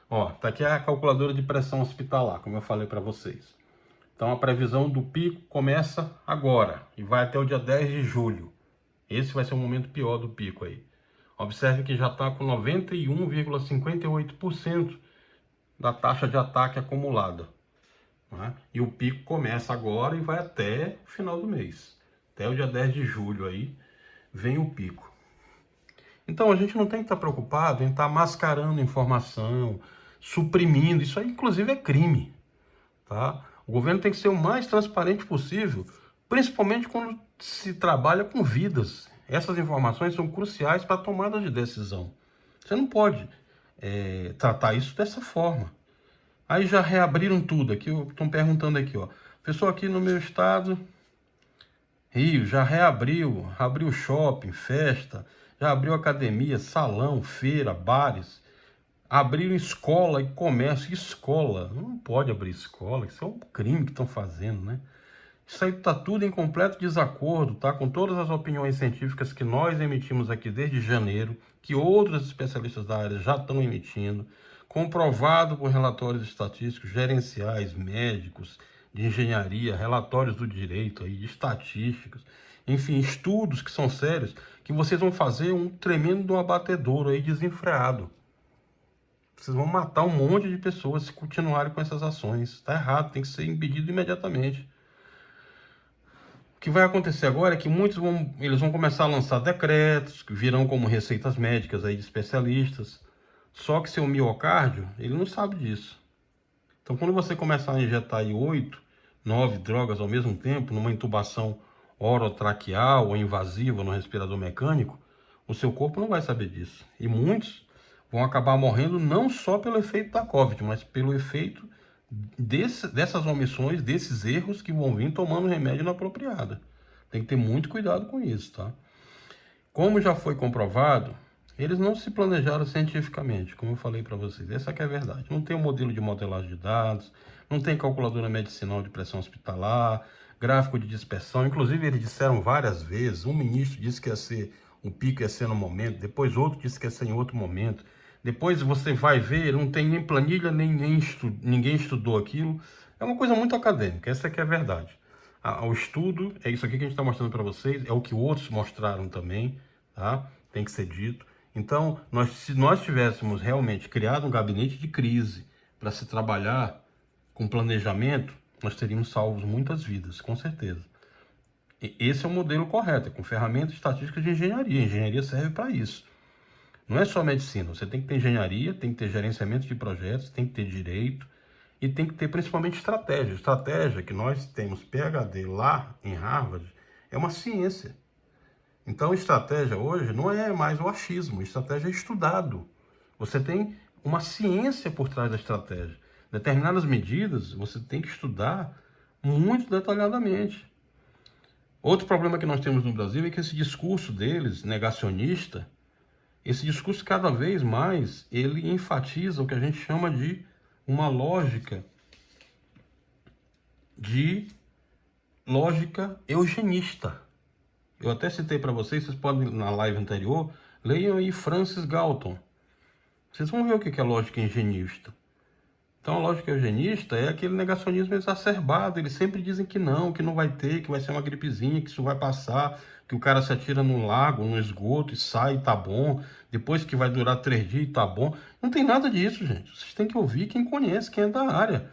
Ó, tá aqui a calculadora de pressão hospitalar, como eu falei para vocês. Então a previsão do pico começa agora e vai até o dia 10 de julho. Esse vai ser o momento pior do pico aí. Observe que já está com 91,58% da taxa de ataque acumulada. Né? E o pico começa agora e vai até o final do mês. Até o dia 10 de julho aí vem o pico. Então a gente não tem que estar preocupado em estar mascarando informação, suprimindo. Isso aí inclusive é crime. Tá? O governo tem que ser o mais transparente possível, principalmente quando se trabalha com vidas. Essas informações são cruciais para a tomada de decisão. Você não pode tratar isso dessa forma. Aí já reabriram tudo aqui, estão perguntando aqui, ó. Pessoal, aqui no meu estado, Rio, já reabriu, abriu shopping, festa, já abriu academia, salão, feira, bares, abriram escola e comércio. Escola, não pode abrir escola, isso é um crime que estão fazendo, né? Isso aí está tudo em completo desacordo, tá? Com todas as opiniões científicas que nós emitimos aqui desde janeiro, que outros especialistas da área já estão emitindo, comprovado por relatórios estatísticos, gerenciais, médicos, de engenharia, relatórios do direito, aí, de estatísticos, enfim, estudos que são sérios, que vocês vão fazer um tremendo abatedouro aí desenfreado. Vocês vão matar um monte de pessoas se continuarem com essas ações. Está errado, tem que ser impedido imediatamente. O que vai acontecer agora é que muitos vão começar a lançar decretos, que virão como receitas médicas aí de especialistas. Só que seu miocárdio, ele não sabe disso. Então, quando você começar a injetar aí 8, 9 drogas ao mesmo tempo, numa intubação orotraqueal ou invasiva no respirador mecânico, o seu corpo não vai saber disso. E muitos vão acabar morrendo não só pelo efeito da COVID, mas pelo efeito dessas omissões, desses erros que vão vir tomando remédio inapropriado. Tem que ter muito cuidado com isso, tá? Como já foi comprovado, eles não se planejaram cientificamente, como eu falei para vocês. Essa que é a verdade. Não tem um modelo de modelagem de dados, não tem calculadora medicinal de pressão hospitalar, gráfico de dispersão. Inclusive, eles disseram várias vezes, um ministro disse que ia ser, o pico ia ser no momento, depois outro disse que ia ser em outro momento. Depois você vai ver, não tem nem planilha, ninguém estudou aquilo. É uma coisa muito acadêmica, essa que é a verdade. O estudo, é isso aqui que a gente está mostrando para vocês, é o que outros mostraram também, tá? Tem que ser dito. Então, se nós tivéssemos realmente criado um gabinete de crise para se trabalhar com planejamento, nós teríamos salvos muitas vidas, com certeza. E esse é o modelo correto, é com ferramentas estatísticas de engenharia. A engenharia serve para isso. Não é só medicina, você tem que ter engenharia, tem que ter gerenciamento de projetos, tem que ter direito e tem que ter principalmente estratégia. Estratégia que nós temos PhD lá em Harvard é uma ciência. Então, estratégia hoje não é mais o achismo, estratégia é estudado. Você tem uma ciência por trás da estratégia. Determinadas medidas você tem que estudar muito detalhadamente. Outro problema que nós temos no Brasil é que esse discurso deles, negacionista, esse discurso cada vez mais, ele enfatiza o que a gente chama de uma lógica eugenista. Eu até citei para vocês podem, na live anterior, leiam aí Francis Galton. Vocês vão ver o que é lógica eugenista. Então, a lógica eugenista é aquele negacionismo exacerbado. Eles sempre dizem que não vai ter, que vai ser uma gripezinha, que isso vai passar, que o cara se atira num lago, num esgoto e sai e tá bom. Depois que vai durar 3 dias e tá bom. Não tem nada disso, gente. Vocês têm que ouvir quem conhece, quem é da área.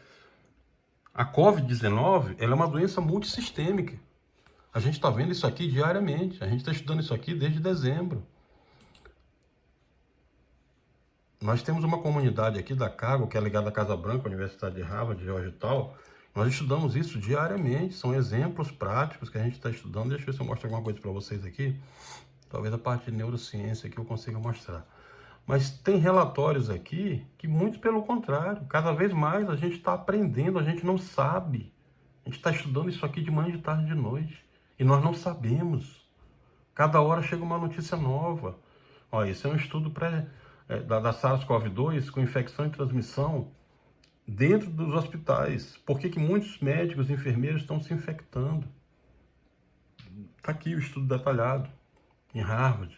A Covid-19, ela é uma doença multissistêmica. A gente está vendo isso aqui diariamente. A gente está estudando isso aqui desde dezembro. Nós temos uma comunidade aqui da Cago, que é ligada à Casa Branca, Universidade de Harvard, Georgetown. Nós estudamos isso diariamente. São exemplos práticos que a gente está estudando. Deixa eu ver se eu mostro alguma coisa para vocês aqui. Talvez a parte de neurociência que eu consiga mostrar. Mas tem relatórios aqui que, muito pelo contrário, cada vez mais a gente está aprendendo, a gente não sabe. A gente está estudando isso aqui de manhã, de tarde, de noite. E nós não sabemos. Cada hora chega uma notícia nova. Olha, esse é um estudo da SARS-CoV-2 com infecção e transmissão dentro dos hospitais. Por que muitos médicos e enfermeiros estão se infectando? Está aqui o estudo detalhado, em Harvard.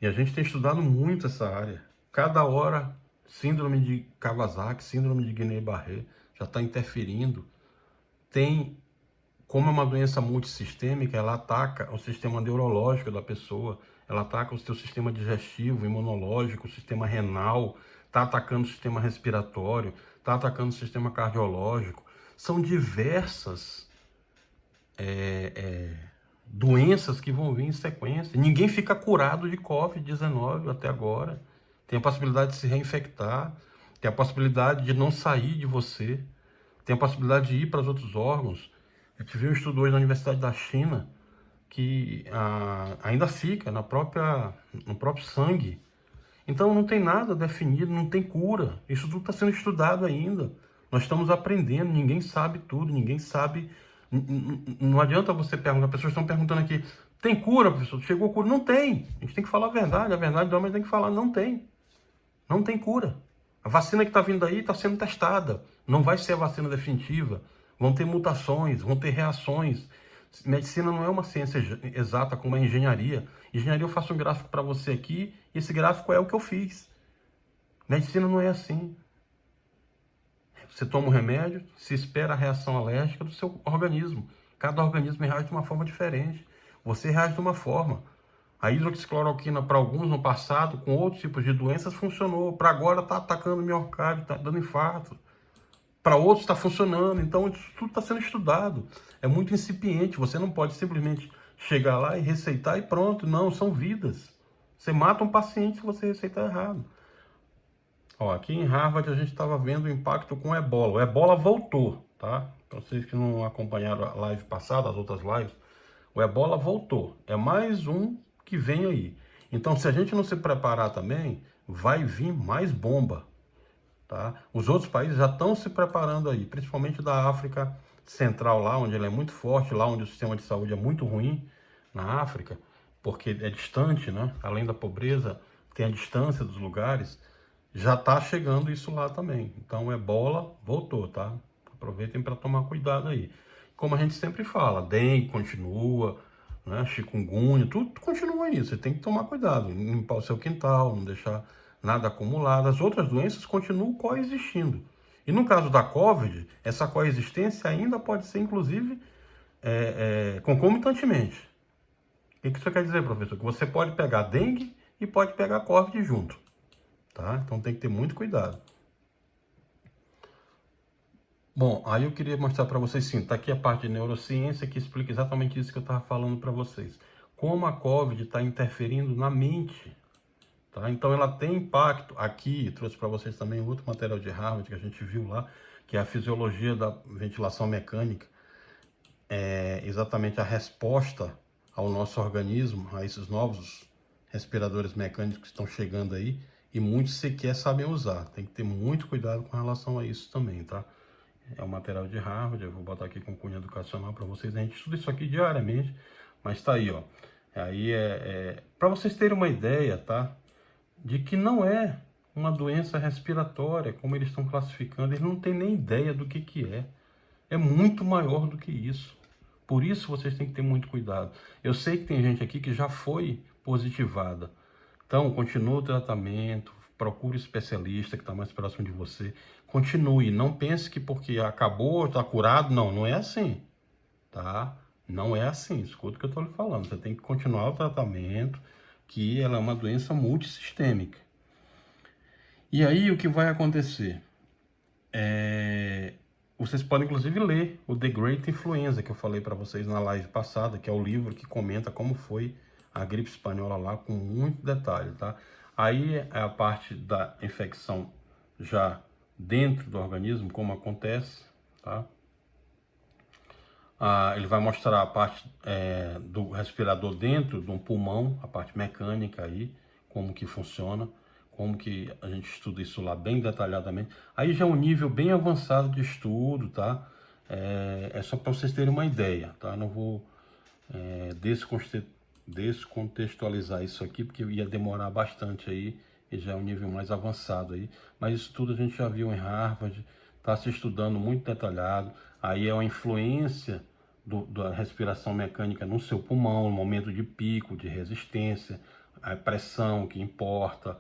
E a gente tem estudado muito essa área. Cada hora, síndrome de Kawasaki, síndrome de Guillain-Barré, já está interferindo. Como é uma doença multissistêmica, ela ataca o sistema neurológico da pessoa, ela ataca o seu sistema digestivo, imunológico, o sistema renal, está atacando o sistema respiratório, está atacando o sistema cardiológico. São diversas doenças que vão vir em sequência. Ninguém fica curado de Covid-19 até agora. Tem a possibilidade de se reinfectar, tem a possibilidade de não sair de você, tem a possibilidade de ir para os outros órgãos. Eu tive um estudo hoje na Universidade da China que ainda fica no próprio sangue. Então não tem nada definido, não tem cura. Isso tudo está sendo estudado ainda. Nós estamos aprendendo, ninguém sabe tudo, ninguém sabe. Não adianta você perguntar, as pessoas estão perguntando aqui, tem cura, professor? Chegou cura? Não tem. A gente tem que falar a verdade do homem tem que falar, não tem. Não tem cura. A vacina que está vindo aí está sendo testada. Não vai ser a vacina definitiva. Vão ter mutações, vão ter reações. Medicina não é uma ciência exata como a engenharia. Engenharia eu faço um gráfico para você aqui e esse gráfico é o que eu fiz. Medicina não é assim. Você toma um remédio, se espera a reação alérgica do seu organismo. Cada organismo reage de uma forma diferente. Você reage de uma forma. A hidroxicloroquina para alguns no passado, com outros tipos de doenças, funcionou. Para agora está atacando o miocárdio, está dando infarto. Para outros está funcionando, então isso tudo está sendo estudado. É muito incipiente, você não pode simplesmente chegar lá e receitar e pronto. Não, são vidas. Você mata um paciente se você receitar errado. Ó, aqui em Harvard a gente estava vendo o impacto com o Ebola. O Ebola voltou, tá? Para vocês que não acompanharam a live passada, as outras lives, o Ebola voltou. É mais um que vem aí. Então, se a gente não se preparar também, vai vir mais bomba. tá? Os outros países já estão se preparando aí, principalmente da África Central, lá onde ele é muito forte, lá onde o sistema de saúde é muito ruim, na África, porque é distante, né? Além da pobreza, tem a distância dos lugares, já está chegando isso lá também. Então, ebola voltou, tá? Aproveitem para tomar cuidado aí. Como a gente sempre fala, dengue continua, né? Chikungunya, tudo continua aí. Você tem que tomar cuidado, limpar o seu quintal, não deixar nada acumulado. As outras doenças continuam coexistindo. E no caso da Covid, essa coexistência ainda pode ser, inclusive, concomitantemente. O que isso quer dizer, professor? Que você pode pegar dengue e pode pegar Covid junto, tá? Então tem que ter muito cuidado. Bom, aí eu queria mostrar para vocês, sim, tá aqui a parte de neurociência que explica exatamente isso que eu estava falando para vocês. Como a Covid está interferindo na mente, tá? Então ela tem impacto aqui, trouxe para vocês também outro material de Harvard que a gente viu lá, que é a fisiologia da ventilação mecânica, exatamente a resposta ao nosso organismo, a esses novos respiradores mecânicos que estão chegando aí, e muitos sequer sabem usar. Tem que ter muito cuidado com relação a isso também, tá? É o material de Harvard, eu vou botar aqui com cunho educacional para vocês. A gente estuda isso aqui diariamente, mas tá aí, ó. Aí para vocês terem uma ideia, tá? De que não é uma doença respiratória, como eles estão classificando. Eles não têm nem ideia do que é. É muito maior do que isso. Por isso vocês têm que ter muito cuidado. Eu sei que tem gente aqui que já foi positivada. Então, continue o tratamento, procure especialista que está mais próximo de você. Continue, não pense que porque acabou, está curado. Não, não é assim, tá? Não é assim, escuta o que eu estou lhe falando. Você tem que continuar o tratamento, que ela é uma doença multissistêmica. E aí, o que vai acontecer? Vocês podem, inclusive, ler o The Great Influenza, que eu falei para vocês na live passada, que é o livro que comenta como foi a gripe espanhola lá, com muito detalhe, tá? Aí é a parte da infecção já dentro do organismo, como acontece, tá? Ele vai mostrar a parte do respirador dentro de um pulmão, a parte mecânica aí, como que funciona, como que a gente estuda isso lá bem detalhadamente. Aí já é um nível bem avançado de estudo, tá? É só para vocês terem uma ideia, tá? Não vou descontextualizar isso aqui, porque ia demorar bastante aí, e já é um nível mais avançado aí. Mas isso tudo a gente já viu em Harvard, está se estudando muito detalhado. Aí é uma influência da respiração mecânica no seu pulmão, no momento de pico, de resistência, a pressão que importa,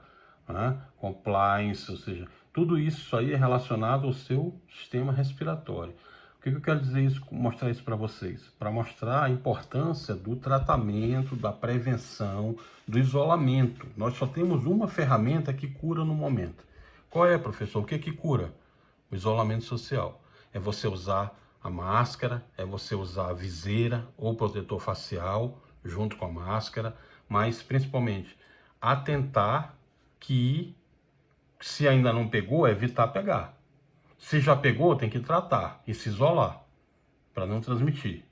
né? Compliance, ou seja, tudo isso aí é relacionado ao seu sistema respiratório. O que eu quero dizer isso, mostrar isso para vocês? Para mostrar a importância do tratamento, da prevenção, do isolamento. Nós só temos uma ferramenta que cura no momento. Qual é, professor? O que cura? O isolamento social. É você usar a máscara, é você usar a viseira ou protetor facial junto com a máscara, mas principalmente atentar que, se ainda não pegou, evitar pegar. Se já pegou, tem que tratar e se isolar para não transmitir.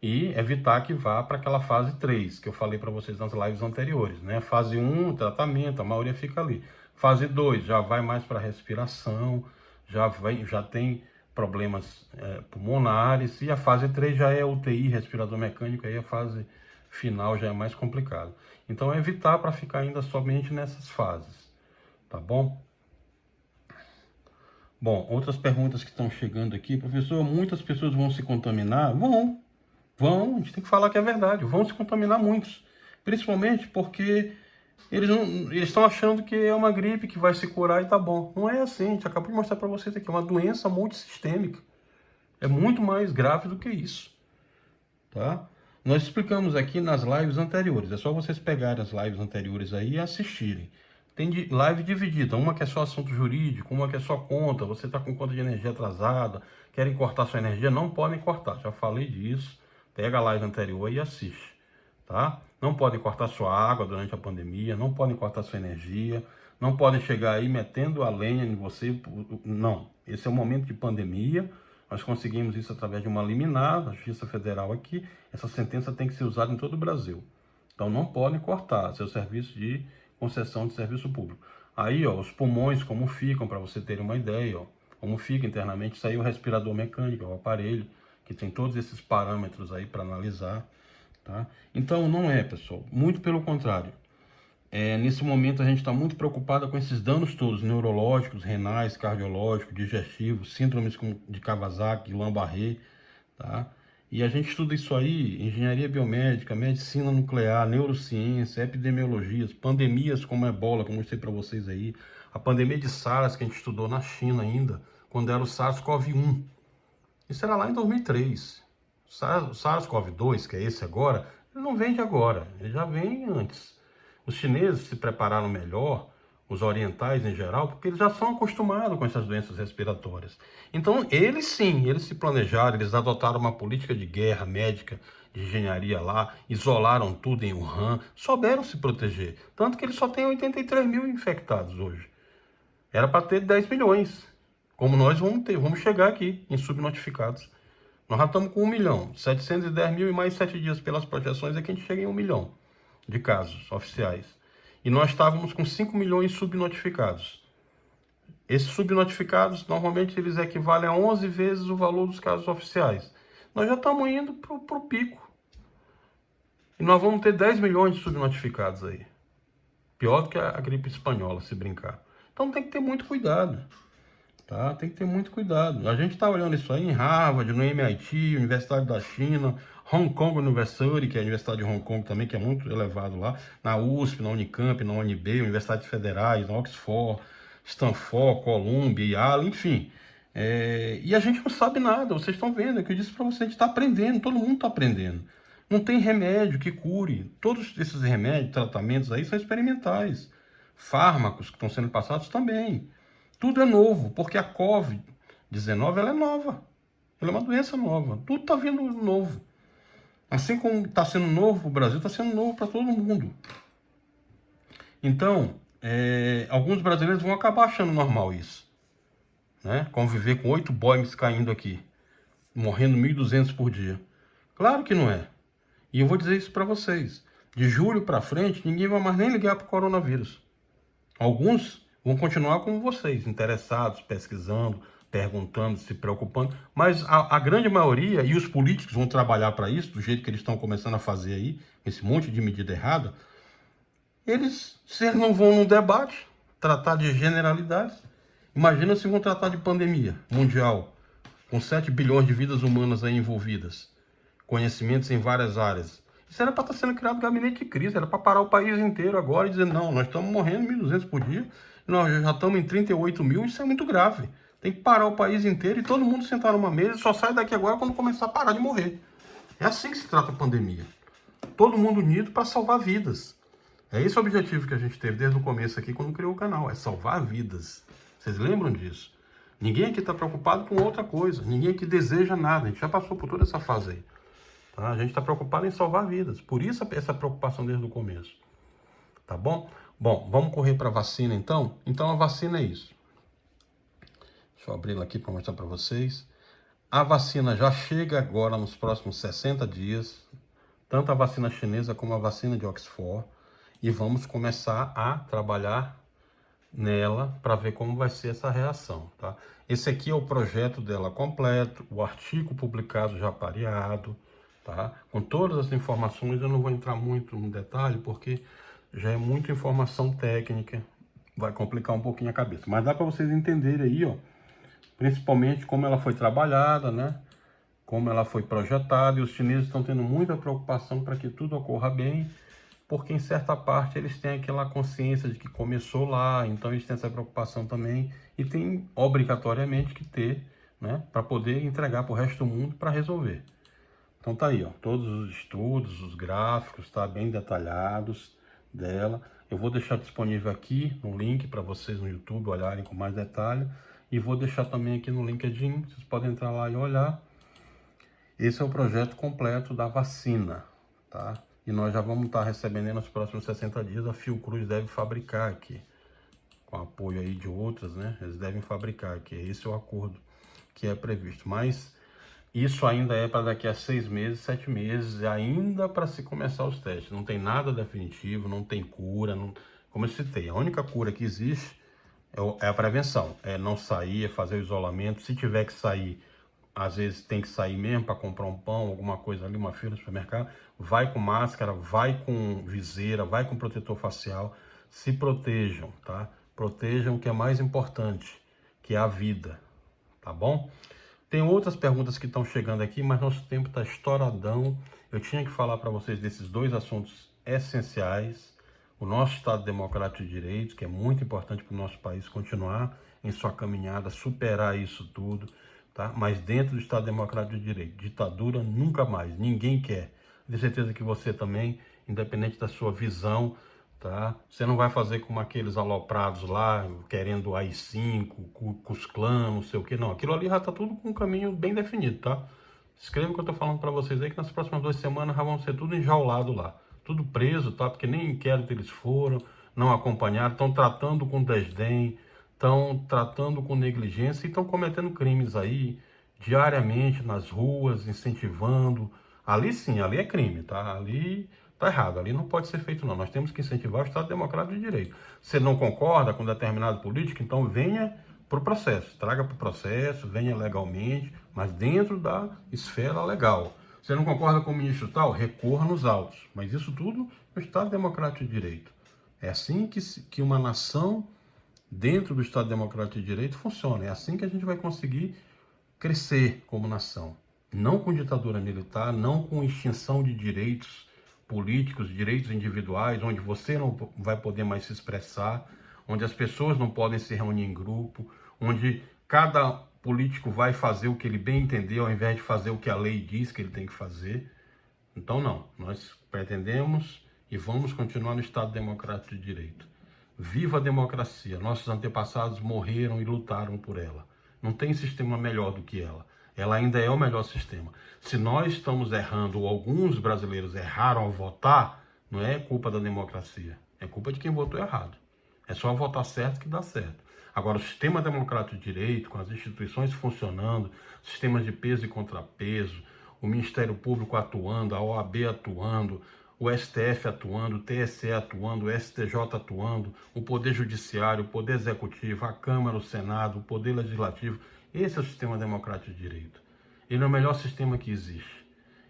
E evitar que vá para aquela fase 3, que eu falei para vocês nas lives anteriores, né? Fase 1, tratamento, a maioria fica ali. Fase 2, já vai mais para respiração, já tem problemas pulmonares, e a fase 3 já é UTI, respirador mecânico, aí a fase final já é mais complicado. Então, evitar para ficar ainda somente nessas fases, tá bom? Bom, outras perguntas que estão chegando aqui. Professor, muitas pessoas vão se contaminar? Vão, a gente tem que falar que é verdade, vão se contaminar muitos. Principalmente porque eles estão achando que é uma gripe que vai se curar e tá bom. Não é assim, a gente acabou de mostrar para vocês aqui, é uma doença multissistêmica. É muito mais grave do que isso, tá? Nós explicamos aqui nas lives anteriores, é só vocês pegarem as lives anteriores aí e assistirem. Tem live dividida, uma que é só assunto jurídico, uma que é só conta, você está com conta de energia atrasada, querem cortar sua energia, não podem cortar, já falei disso, pega a live anterior e assiste, tá? Não podem cortar sua água durante a pandemia, não podem cortar sua energia, não podem chegar aí metendo a lenha em você, não. Esse é um momento de pandemia, nós conseguimos isso através de uma liminar da Justiça Federal aqui, essa sentença tem que ser usada em todo o Brasil. Então não podem cortar seu serviço de concessão de serviço público. Aí, ó, os pulmões como ficam, para você ter uma ideia, ó, como fica internamente. Isso aí é o respirador mecânico, é o aparelho, que tem todos esses parâmetros aí para analisar, tá? Então, não é, pessoal, muito pelo contrário. Nesse momento a gente está muito preocupado com esses danos todos, neurológicos, renais, cardiológicos, digestivos, síndromes como de Kawasaki, Guillain-Barré, tá? E a gente estuda isso aí, engenharia biomédica, medicina nuclear, neurociência, epidemiologias, pandemias como a Ebola, que eu mostrei para vocês aí, a pandemia de SARS que a gente estudou na China ainda, quando era o SARS-CoV-1. Isso era lá em 2003. O SARS-CoV-2, que é esse agora, ele não vem de agora, ele já vem antes. Os chineses se prepararam melhor, os orientais em geral, porque eles já são acostumados com essas doenças respiratórias. Então, eles sim, eles se planejaram, eles adotaram uma política de guerra médica, de engenharia lá, isolaram tudo em Wuhan, souberam se proteger. Tanto que eles só têm 83 mil infectados hoje. Era para ter 10 milhões, como nós vamos chegar aqui em subnotificados. Nós já estamos com 1 milhão, 710 mil e mais 7 dias pelas projeções é que a gente chega em 1 milhão de casos oficiais. E nós estávamos com 5 milhões subnotificados. Esses subnotificados, normalmente, eles equivalem a 11 vezes o valor dos casos oficiais. Nós já estamos indo para o pico. E nós vamos ter 10 milhões de subnotificados aí. Pior do que a gripe espanhola, se brincar. Então tem que ter muito cuidado. Tá? Tem que ter muito cuidado. A gente está olhando isso aí em Harvard, no MIT, Universidade da China, Hong Kong University, que é a Universidade de Hong Kong também, que é muito elevado lá, na USP, na Unicamp, na UNB, Universidades Federais, na Oxford, Stanford, Columbia, Yale, enfim. E a gente não sabe nada, vocês estão vendo, é o que eu disse para vocês, a gente está aprendendo, todo mundo está aprendendo. Não tem remédio que cure. Todos esses remédios, tratamentos aí são experimentais. Fármacos que estão sendo passados também. Tudo é novo, porque a Covid-19 ela é nova. Ela é uma doença nova. Tudo está vindo novo. Assim como está sendo novo para o Brasil, está sendo novo para todo mundo. Então, alguns brasileiros vão acabar achando normal isso. Né? Conviver com 8 Boeings caindo aqui, morrendo 1.200 por dia. Claro que não é. E eu vou dizer isso para vocês. De julho para frente, ninguém vai mais nem ligar para o coronavírus. Alguns vão continuar como vocês, interessados, pesquisando, perguntando, se preocupando, mas a grande maioria, e os políticos vão trabalhar para isso, do jeito que eles estão começando a fazer aí, esse monte de medida errada, se eles não vão num debate, tratar de generalidades, imagina se vão tratar de pandemia mundial, com 7 bilhões de vidas humanas aí envolvidas, conhecimentos em várias áreas. Isso era para estar sendo criado gabinete de crise, era para parar o país inteiro agora e dizer, não, nós estamos morrendo 1.200 por dia, nós já estamos em 38 mil, isso é muito grave. Tem que parar o país inteiro e todo mundo sentar numa mesa e só sai daqui agora quando começar a parar de morrer. É assim que se trata a pandemia. Todo mundo unido para salvar vidas. É esse o objetivo que a gente teve desde o começo aqui, quando criou o canal, é salvar vidas. Vocês lembram disso? Ninguém aqui está preocupado com outra coisa, ninguém aqui deseja nada, a gente já passou por toda essa fase aí. Tá? A gente está preocupado em salvar vidas, por isso essa preocupação desde o começo. Tá bom? Bom, vamos correr para a vacina então? Então a vacina é isso. Deixa eu abrir ela aqui para mostrar para vocês. A vacina já chega agora nos próximos 60 dias, tanto a vacina chinesa como a vacina de Oxford, e vamos começar a trabalhar nela para ver como vai ser essa reação, tá? Esse aqui é o projeto dela completo, o artigo publicado já pareado, tá? Com todas as informações, eu não vou entrar muito no detalhe, porque já é muita informação técnica, vai complicar um pouquinho a cabeça. Mas dá para vocês entenderem aí, ó, principalmente como ela foi trabalhada, né? Como ela foi projetada, e os chineses estão tendo muita preocupação para que tudo ocorra bem, porque em certa parte eles têm aquela consciência de que começou lá, então eles têm essa preocupação também, e tem obrigatoriamente que ter, né? Para poder entregar para o resto do mundo para resolver. Então tá aí, ó, todos os estudos, os gráficos, tá bem detalhados dela. Eu vou deixar disponível aqui no link para vocês no YouTube olharem com mais detalhe. E vou deixar também aqui no LinkedIn, vocês podem entrar lá e olhar. Esse é o projeto completo da vacina, tá? E nós já vamos estar recebendo nos próximos 60 dias. A Fiocruz deve fabricar aqui, com apoio aí de outras, né? Eles devem fabricar aqui, esse é o acordo que é previsto. Mas isso ainda é para daqui a 6 meses, 7 meses, ainda para se começar os testes. Não tem nada definitivo, não tem cura, Como eu citei, a única cura que existe é a prevenção, é não sair, é fazer o isolamento. Se tiver que sair, às vezes tem que sair mesmo para comprar um pão, alguma coisa ali, uma fila no supermercado, vai com máscara, vai com viseira, vai com protetor facial, se protejam, tá? Protejam o que é mais importante, que é a vida, tá bom? Tem outras perguntas que estão chegando aqui, mas nosso tempo está estouradão. Eu tinha que falar para vocês desses dois assuntos essenciais. O nosso Estado Democrático de Direito, que é muito importante para o nosso país continuar em sua caminhada, superar isso tudo, tá? Mas dentro do Estado Democrático de Direito, ditadura nunca mais, ninguém quer. Tenho certeza que você também, independente da sua visão, tá? Você não vai fazer como aqueles aloprados lá, querendo AI-5, Ku Klux, não sei o que, não. Aquilo ali já está tudo com um caminho bem definido, tá? Escreva o que eu tô falando para vocês aí, que nas próximas 2 semanas já vão ser tudo enjaulado lá. Tudo preso, tá? Porque nem inquérito eles foram, não acompanharam, estão tratando com desdém, estão tratando com negligência e estão cometendo crimes aí diariamente nas ruas, incentivando. Ali sim, ali é crime, tá? Ali tá errado, ali não pode ser feito não. Nós temos que incentivar o Estado Democrático de Direito. Se não concorda com determinado político, então venha para o processo, traga para o processo, venha legalmente, mas dentro da esfera legal. Você não concorda com o ministro tal? Recorra nos autos. Mas isso tudo no Estado Democrático de Direito. É assim que uma nação dentro do Estado Democrático de Direito funciona. É assim que a gente vai conseguir crescer como nação. Não com ditadura militar, não com extinção de direitos políticos, direitos individuais, onde você não vai poder mais se expressar, onde as pessoas não podem se reunir em grupo, onde cada político vai fazer o que ele bem entender, ao invés de fazer o que a lei diz que ele tem que fazer. Então não, nós pretendemos e vamos continuar no Estado Democrático de Direito. Viva a democracia, nossos antepassados morreram e lutaram por ela. Não tem sistema melhor do que ela. Ela ainda é o melhor sistema. Se nós estamos errando, ou alguns brasileiros erraram ao votar, não é culpa da democracia. É culpa de quem votou errado. É só votar certo que dá certo. Agora, o sistema democrático de direito, com as instituições funcionando, sistemas de peso e contrapeso, o Ministério Público atuando, a OAB atuando, o STF atuando, o TSE atuando, o STJ atuando, o Poder Judiciário, o Poder Executivo, a Câmara, o Senado, o Poder Legislativo. Esse é o sistema democrático de direito. Ele é o melhor sistema que existe.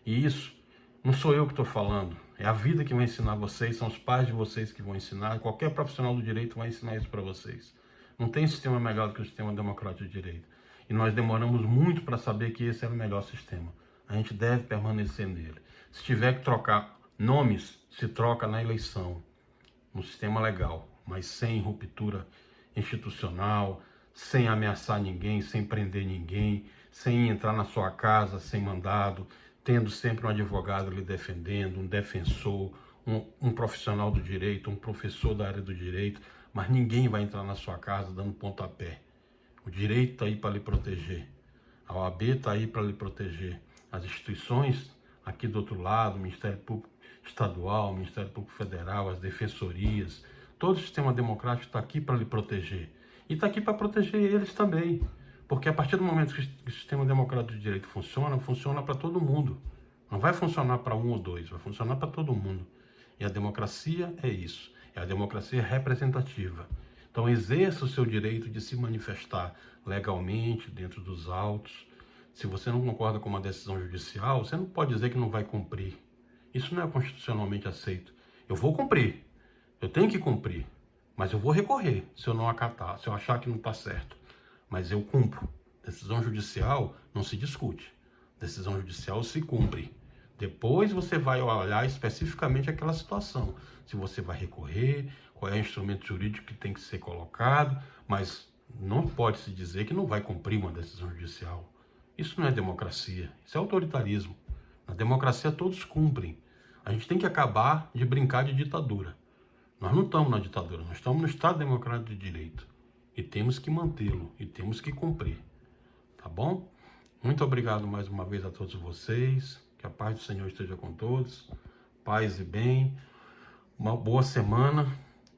E isso não sou eu que estou falando, é a vida que vai ensinar vocês, são os pais de vocês que vão ensinar, qualquer profissional do direito vai ensinar isso para vocês. Não tem sistema melhor do que o sistema democrático de direito. E nós demoramos muito para saber que esse era o melhor sistema. A gente deve permanecer nele. Se tiver que trocar nomes, se troca na eleição, no sistema legal, mas sem ruptura institucional, sem ameaçar ninguém, sem prender ninguém, sem entrar na sua casa sem mandado, tendo sempre um advogado lhe defendendo, um defensor, um profissional do direito, um professor da área do direito, mas ninguém vai entrar na sua casa dando pontapé. O direito está aí para lhe proteger. A OAB está aí para lhe proteger. As instituições aqui do outro lado, o Ministério Público Estadual, o Ministério Público Federal, as defensorias, todo o sistema democrático está aqui para lhe proteger. E está aqui para proteger eles também. Porque a partir do momento que o sistema democrático de direito funciona, funciona para todo mundo. Não vai funcionar para um ou dois, vai funcionar para todo mundo. E a democracia é isso. É a democracia representativa. Então exerça o seu direito de se manifestar legalmente, dentro dos autos. Se você não concorda com uma decisão judicial, você não pode dizer que não vai cumprir. Isso não é constitucionalmente aceito. Eu vou cumprir, eu tenho que cumprir, mas eu vou recorrer se eu não acatar, se eu achar que não está certo. Mas eu cumpro. Decisão judicial não se discute. Decisão judicial se cumpre. Depois você vai olhar especificamente aquela situação. Se você vai recorrer, qual é o instrumento jurídico que tem que ser colocado, mas não pode se dizer que não vai cumprir uma decisão judicial. Isso não é democracia, isso é autoritarismo. Na democracia todos cumprem. A gente tem que acabar de brincar de ditadura. Nós não estamos na ditadura, nós estamos no Estado Democrático de Direito. E temos que mantê-lo, e temos que cumprir. Tá bom? Muito obrigado mais uma vez a todos vocês. Que a paz do Senhor esteja com todos. Paz e bem. Uma boa semana.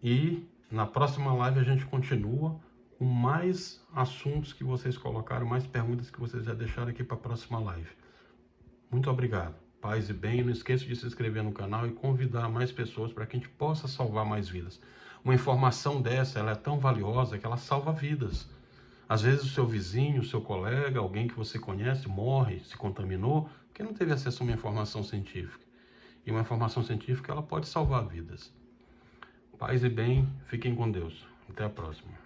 E na próxima live a gente continua com mais assuntos que vocês colocaram, mais perguntas que vocês já deixaram aqui para a próxima live. Muito obrigado. Paz e bem. Não esqueça de se inscrever no canal e convidar mais pessoas para que a gente possa salvar mais vidas. Uma informação dessa, ela é tão valiosa que ela salva vidas. Às vezes o seu vizinho, o seu colega, alguém que você conhece, morre, se contaminou, porque não teve acesso a uma informação científica. E uma informação científica, ela pode salvar vidas. Paz e bem, fiquem com Deus. Até a próxima.